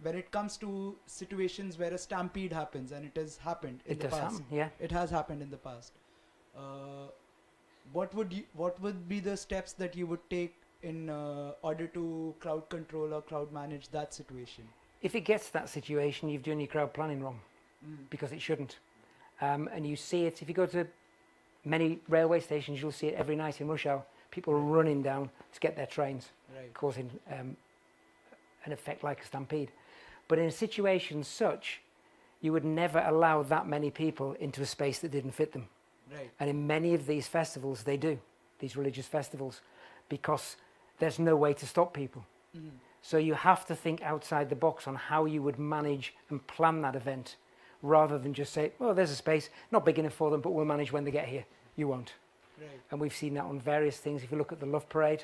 when it comes to situations where a stampede happens, and it has happened in the past. Happen, yeah. It has happened in the past. What would be the steps that you would take in order to crowd control or crowd manage that situation? If it gets to that situation, you've done your crowd planning wrong, because it shouldn't. And you see it, if you go to many railway stations, you'll see it every night in rush hour. People are running down to get their trains, causing an effect like a stampede. But in a situation such, you would never allow that many people into a space that didn't fit them. Right. And in many of these festivals, they do, these religious festivals, because there's no way to stop people. So you have to think outside the box on how you would manage and plan that event, rather than just say, well, there's a space, not big enough for them, but we'll manage when they get here. You won't. Right. And we've seen that on various things. If you look at the Love Parade,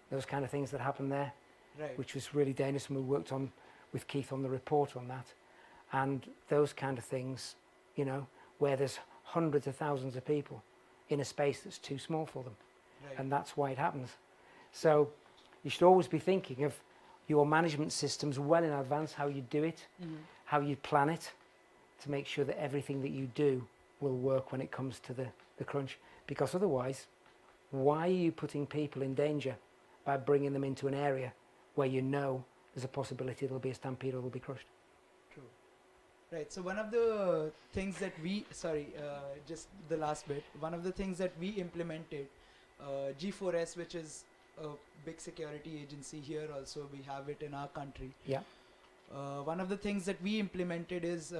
those kind of things that happened there, Right. which was really dangerous, and we worked on with Keith on the report on that. And those kind of things, you know, where there's hundreds of thousands of people in a space that's too small for them. Right. And that's why it happens. So you should always be thinking of your management systems well in advance, how you do it, how you plan it, to make sure that everything that you do will work when it comes to the crunch. Because otherwise, why are you putting people in danger by bringing them into an area where you know there's a possibility there'll be a stampede or they'll be crushed? True. Right. So one of the things that we, just the last bit, one of the things that we implemented, G4S, which is a big security agency here also, we have it in our country. Yeah. One of the things that we implemented is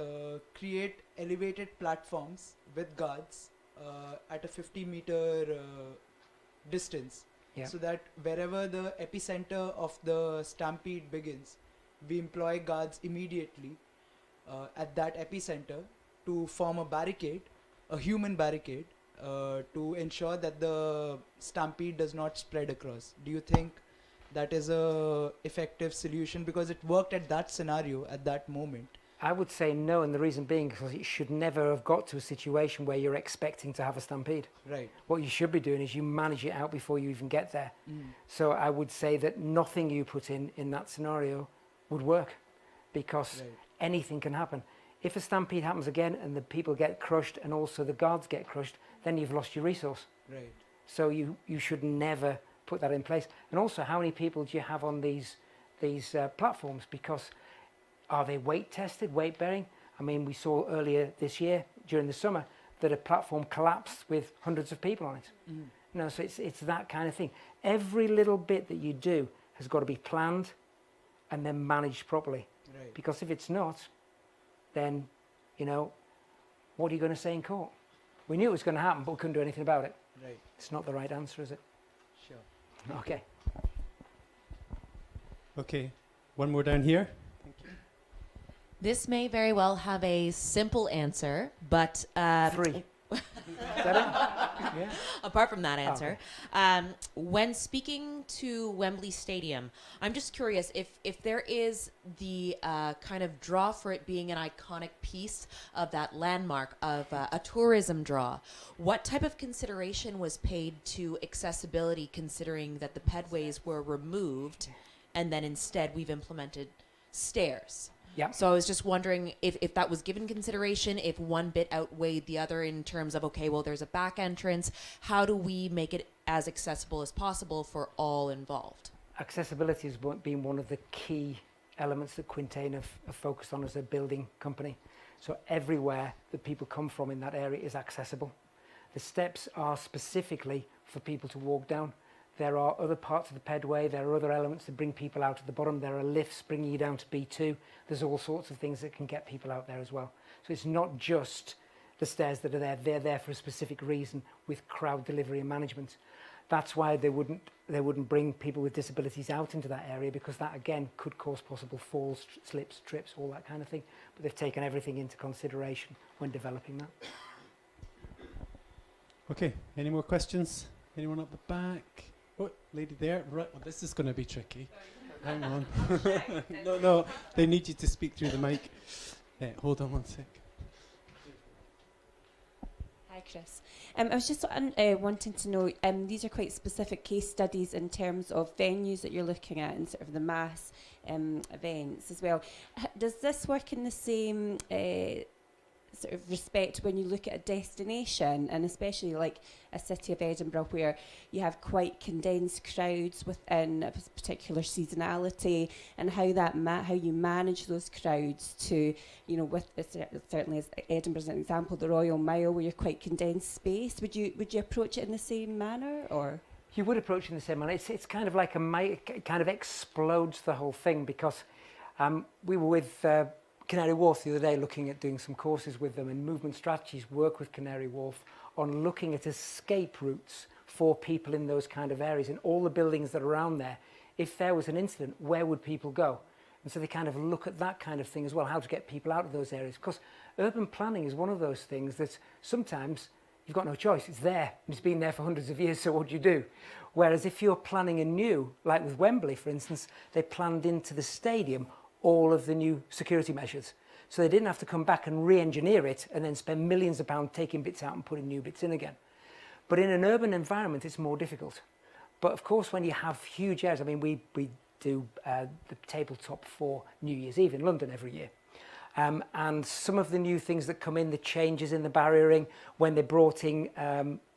create elevated platforms with guards at a 50-meter distance, Yeah. so that wherever the epicenter of the stampede begins, we employ guards immediately at that epicenter to form a barricade, a human barricade, to ensure that the stampede does not spread across. Do you think that is a effective solution, because it worked at that scenario at that moment? I would say no, and the reason being because it should never have got to a situation where you're expecting to have a stampede. Right. What you should be doing is you manage it out before you even get there. So I would say that nothing you put in that scenario would work, because Right. anything can happen. If a stampede happens again and the people get crushed and also the guards get crushed, then you've lost your resource. Right. So you should never put that in place. And also, how many people do you have on these platforms? Because are they weight tested, weight bearing? I mean, we saw earlier this year during the summer that a platform collapsed with hundreds of people on it. You know, so it's that kind of thing. Every little bit that you do has got to be planned and then managed properly. Right. Because if it's not, then, you know, what are you going to say in court? We knew it was going to happen, but we couldn't do anything about it. Right. It's not the right answer, is it? Sure. Okay. Okay, one more down here. This may very well have a simple answer, but 3. Is that it? Yeah. apart from that answer, when speaking to Wembley Stadium, I'm just curious if there is the kind of draw for it being an iconic piece of that landmark of a tourism draw. What type of consideration was paid to accessibility, considering that the pedways were removed and then instead we've implemented stairs? Yeah. So I was just wondering if that was given consideration, if one bit outweighed the other in terms of, okay, well, there's a back entrance. How do we make it as accessible as possible for all involved? Accessibility has been one of the key elements that Quintain have focused on as a building company. So everywhere that people come from in that area is accessible. The steps are specifically for people to walk down. There are other parts of the pedway, there are other elements that bring people out at the bottom, there are lifts bringing you down to B2, there's all sorts of things that can get people out there as well. So it's not just the stairs that are there, they're there for a specific reason with crowd delivery and management. That's why they wouldn't bring people with disabilities out into that area, because that again could cause possible falls, slips, trips, all that kind of thing. But they've taken everything into consideration when developing that. Okay, any more questions? Anyone up the back? Oh, lady there. Right, well, this is going to be tricky. Hang on. No, they need you to speak through the mic. Hold on one sec. Hi, Chris. I was just wanting to know, these are quite specific case studies in terms of venues that you're looking at and sort of the mass events as well. Does this work in the same sort of respect when you look at a destination, and especially like a city of Edinburgh where you have quite condensed crowds within a particular seasonality, and how you manage those crowds to, you know, with certainly as Edinburgh's an example, the Royal Mile, where you're quite condensed space. Would you approach it in the same manner, or? You would approach it in the same manner. It's kind of like it kind of explodes the whole thing, because we were with Canary Wharf the other day looking at doing some courses with them, and movement strategies work with Canary Wharf on looking at escape routes for people in those kind of areas, and all the buildings that are around there. If there was an incident, where would people go? And so they kind of look at that kind of thing as well, how to get people out of those areas. Because urban planning is one of those things that sometimes you've got no choice. It's there. It's been there for hundreds of years, so what do you do? Whereas if you're planning anew, like with Wembley, for instance, they planned into the stadium all of the new security measures. So they didn't have to come back and re-engineer it and then spend millions of pounds taking bits out and putting new bits in again. But in an urban environment, it's more difficult. But of course, when you have huge areas, I mean, we do the tabletop for New Year's Eve in London every year. And some of the new things that come in, the changes in the barriering, when they brought in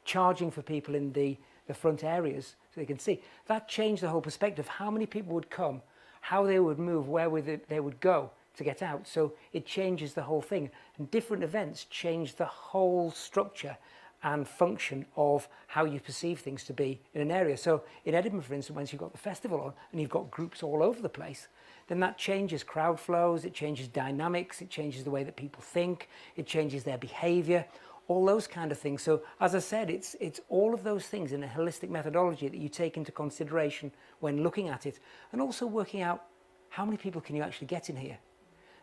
charging for people in the front areas so they can see, that changed the whole perspective. How many people would come, how they would move, where they would go to get out. So it changes the whole thing. And different events change the whole structure and function of how you perceive things to be in an area. So in Edinburgh, for instance, once you've got the festival on and you've got groups all over the place, then that changes crowd flows, it changes dynamics, it changes the way that people think, it changes their behaviour, all those kind of things. So as I said, it's all of those things in a holistic methodology that you take into consideration when looking at it, and also working out how many people can you actually get in here.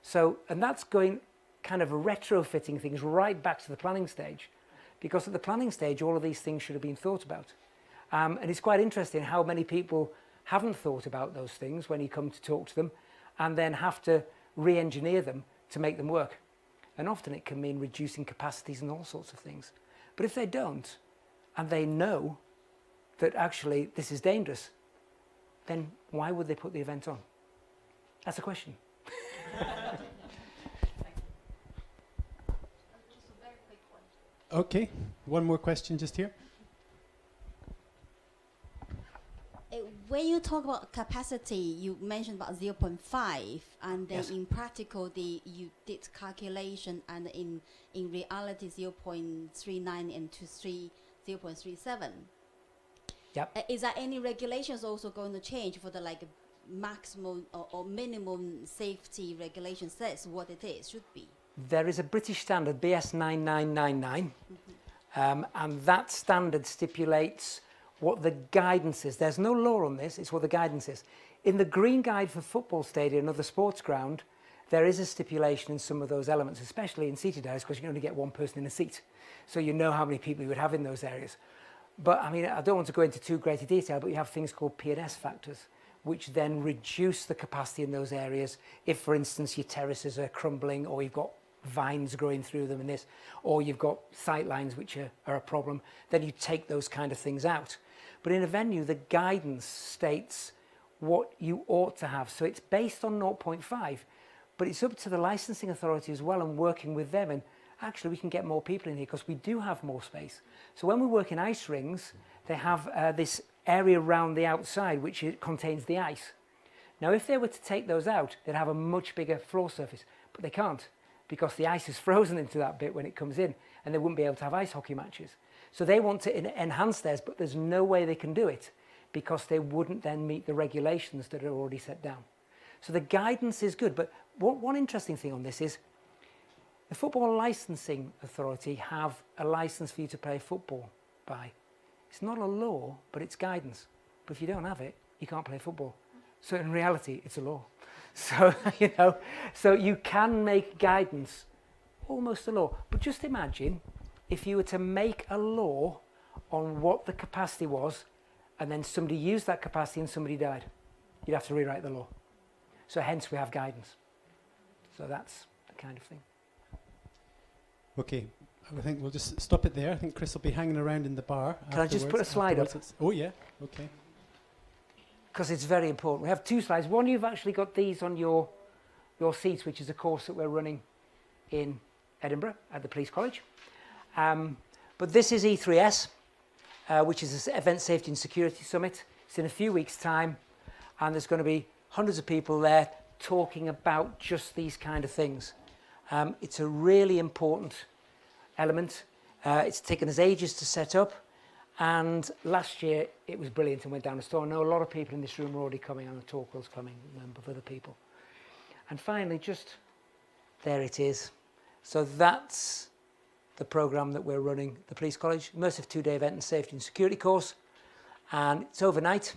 So, and that's going kind of retrofitting things right back to the planning stage, because at the planning stage, all of these things should have been thought about. And it's quite interesting how many people haven't thought about those things when you come to talk to them, and then have to re-engineer them to make them work. And often it can mean reducing capacities and all sorts of things. But if they don't, and they know that actually this is dangerous, then why would they put the event on? That's a question. Okay, one more question just here. When you talk about capacity, you mentioned about 0.5, and then Yes. in practical, you did calculation, and in reality, 0.39 and to 0.37. Yep. Is there any regulations also going to change for the like maximum or minimum safety regulation says what it is, should be? There is a British standard, BS 9999, and that standard stipulates what the guidance is. There's no law on this, it's what the guidance is. In the Green Guide for Football Stadium and other sports ground, there is a stipulation in some of those elements, especially in seated areas, because you can only get one person in a seat. So you know how many people you would have in those areas. But I mean, I don't want to go into too great a detail, but you have things called P&S factors, which then reduce the capacity in those areas. If, for instance, your terraces are crumbling, or you've got vines growing through them and this, or you've got sight lines which are a problem, then you take those kind of things out. But in a venue, the guidance states what you ought to have. So it's based on 0.5, but it's up to the licensing authority as well, and working with them. And actually, we can get more people in here because we do have more space. So when we work in ice rings, they have this area around the outside which contains the ice. Now, if they were to take those out, they'd have a much bigger floor surface, but they can't, because the ice is frozen into that bit when it comes in, and they wouldn't be able to have ice hockey matches. So they want to enhance theirs, but there's no way they can do it, because they wouldn't then meet the regulations that are already set down. So the guidance is good, but one interesting thing on this is the Football Licensing Authority have a license for you to play football by. It's not a law, but it's guidance. But if you don't have it, you can't play football. So in reality, it's a law. So, you know, so you can make guidance almost a law. But just imagine if you were to make a law on what the capacity was, and then somebody used that capacity and somebody died. You'd have to rewrite the law. So hence we have guidance. So that's the kind of thing. Okay, I think we'll just stop it there. I think Chris will be hanging around in the bar. Can I just put a slide up? Oh yeah, okay. Because it's very important. We have two slides. One, you've actually got these on your seats, which is a course that we're running in Edinburgh at the Police College. But this is E3S, which is an Event Safety and Security Summit. It's in a few weeks' time, and there's going to be hundreds of people there talking about just these kind of things. It's a really important element. It's taken us ages to set up, and last year it was brilliant and went down the store. I know a lot of people in this room are already coming, and the talk was coming, a number of other people. And finally, just there it is. So that's the programme that we're running, the Police College, immersive 2-day event and safety and security course. And it's overnight,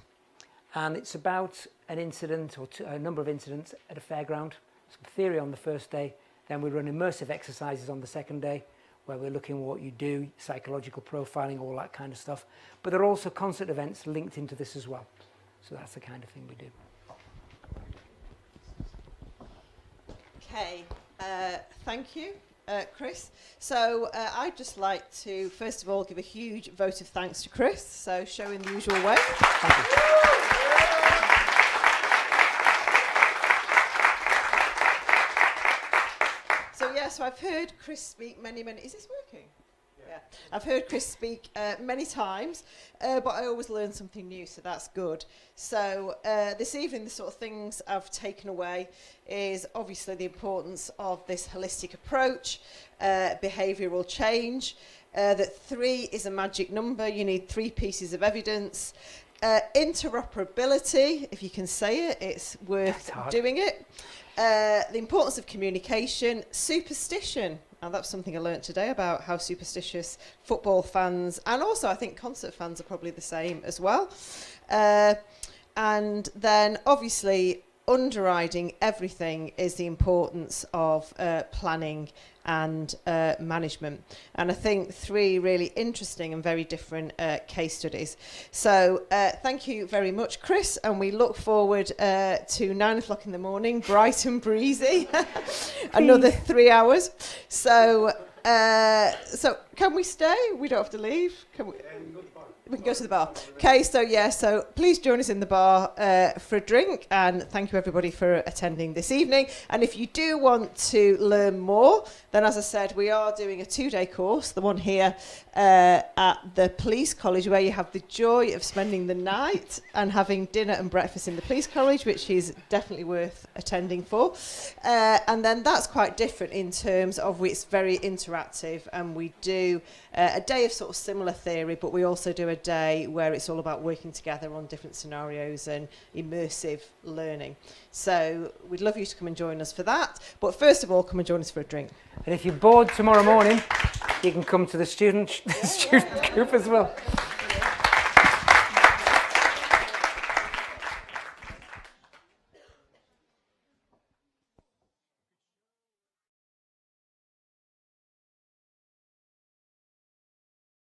and it's about an incident or a number of incidents at a fairground. Some theory on the first day, then we run immersive exercises on the second day, where we're looking at what you do, psychological profiling, all that kind of stuff. But there are also concert events linked into this as well. So that's the kind of thing we do. Okay, thank you, Chris. So I'd just like to, first of all, give a huge vote of thanks to Chris, so show in the usual way. Thank you. So yeah, so I've heard Chris speak many, is this working? Yeah. I've heard Chris speak many times, but I always learn something new, so that's good. So this evening, the sort of things I've taken away is obviously the importance of this holistic approach, behavioural change, that 3 is a magic number. You need 3 pieces of evidence. Interoperability, if you can say it, it's worth doing it. The importance of communication, superstition. And that's something I learnt today about how superstitious football fans and also I think concert fans are probably the same as well. And then obviously underriding everything is the importance of planning and management. And I think 3 really interesting and very different case studies. So thank you very much, Chris, and we look forward to 9 o'clock in the morning, bright and breezy, another 3 hours. So so can we stay? We don't have to leave. Can we? We can go to the bar. Okay, so yeah, so please join us in the bar for a drink, and thank you everybody for attending this evening. And if you do want to learn more, then as I said, we are doing a 2-day course, the one here at the Police College, where you have the joy of spending the night and having dinner and breakfast in the Police College, which is definitely worth attending for. And then that's quite different in terms of it's very interactive, and we do a day of sort of similar theory, but we also do a day where it's all about working together on different scenarios and immersive learning. So we'd love you to come and join us for that. But first of all, come and join us for a drink. And if you're bored tomorrow morning, you can come to the student group as well.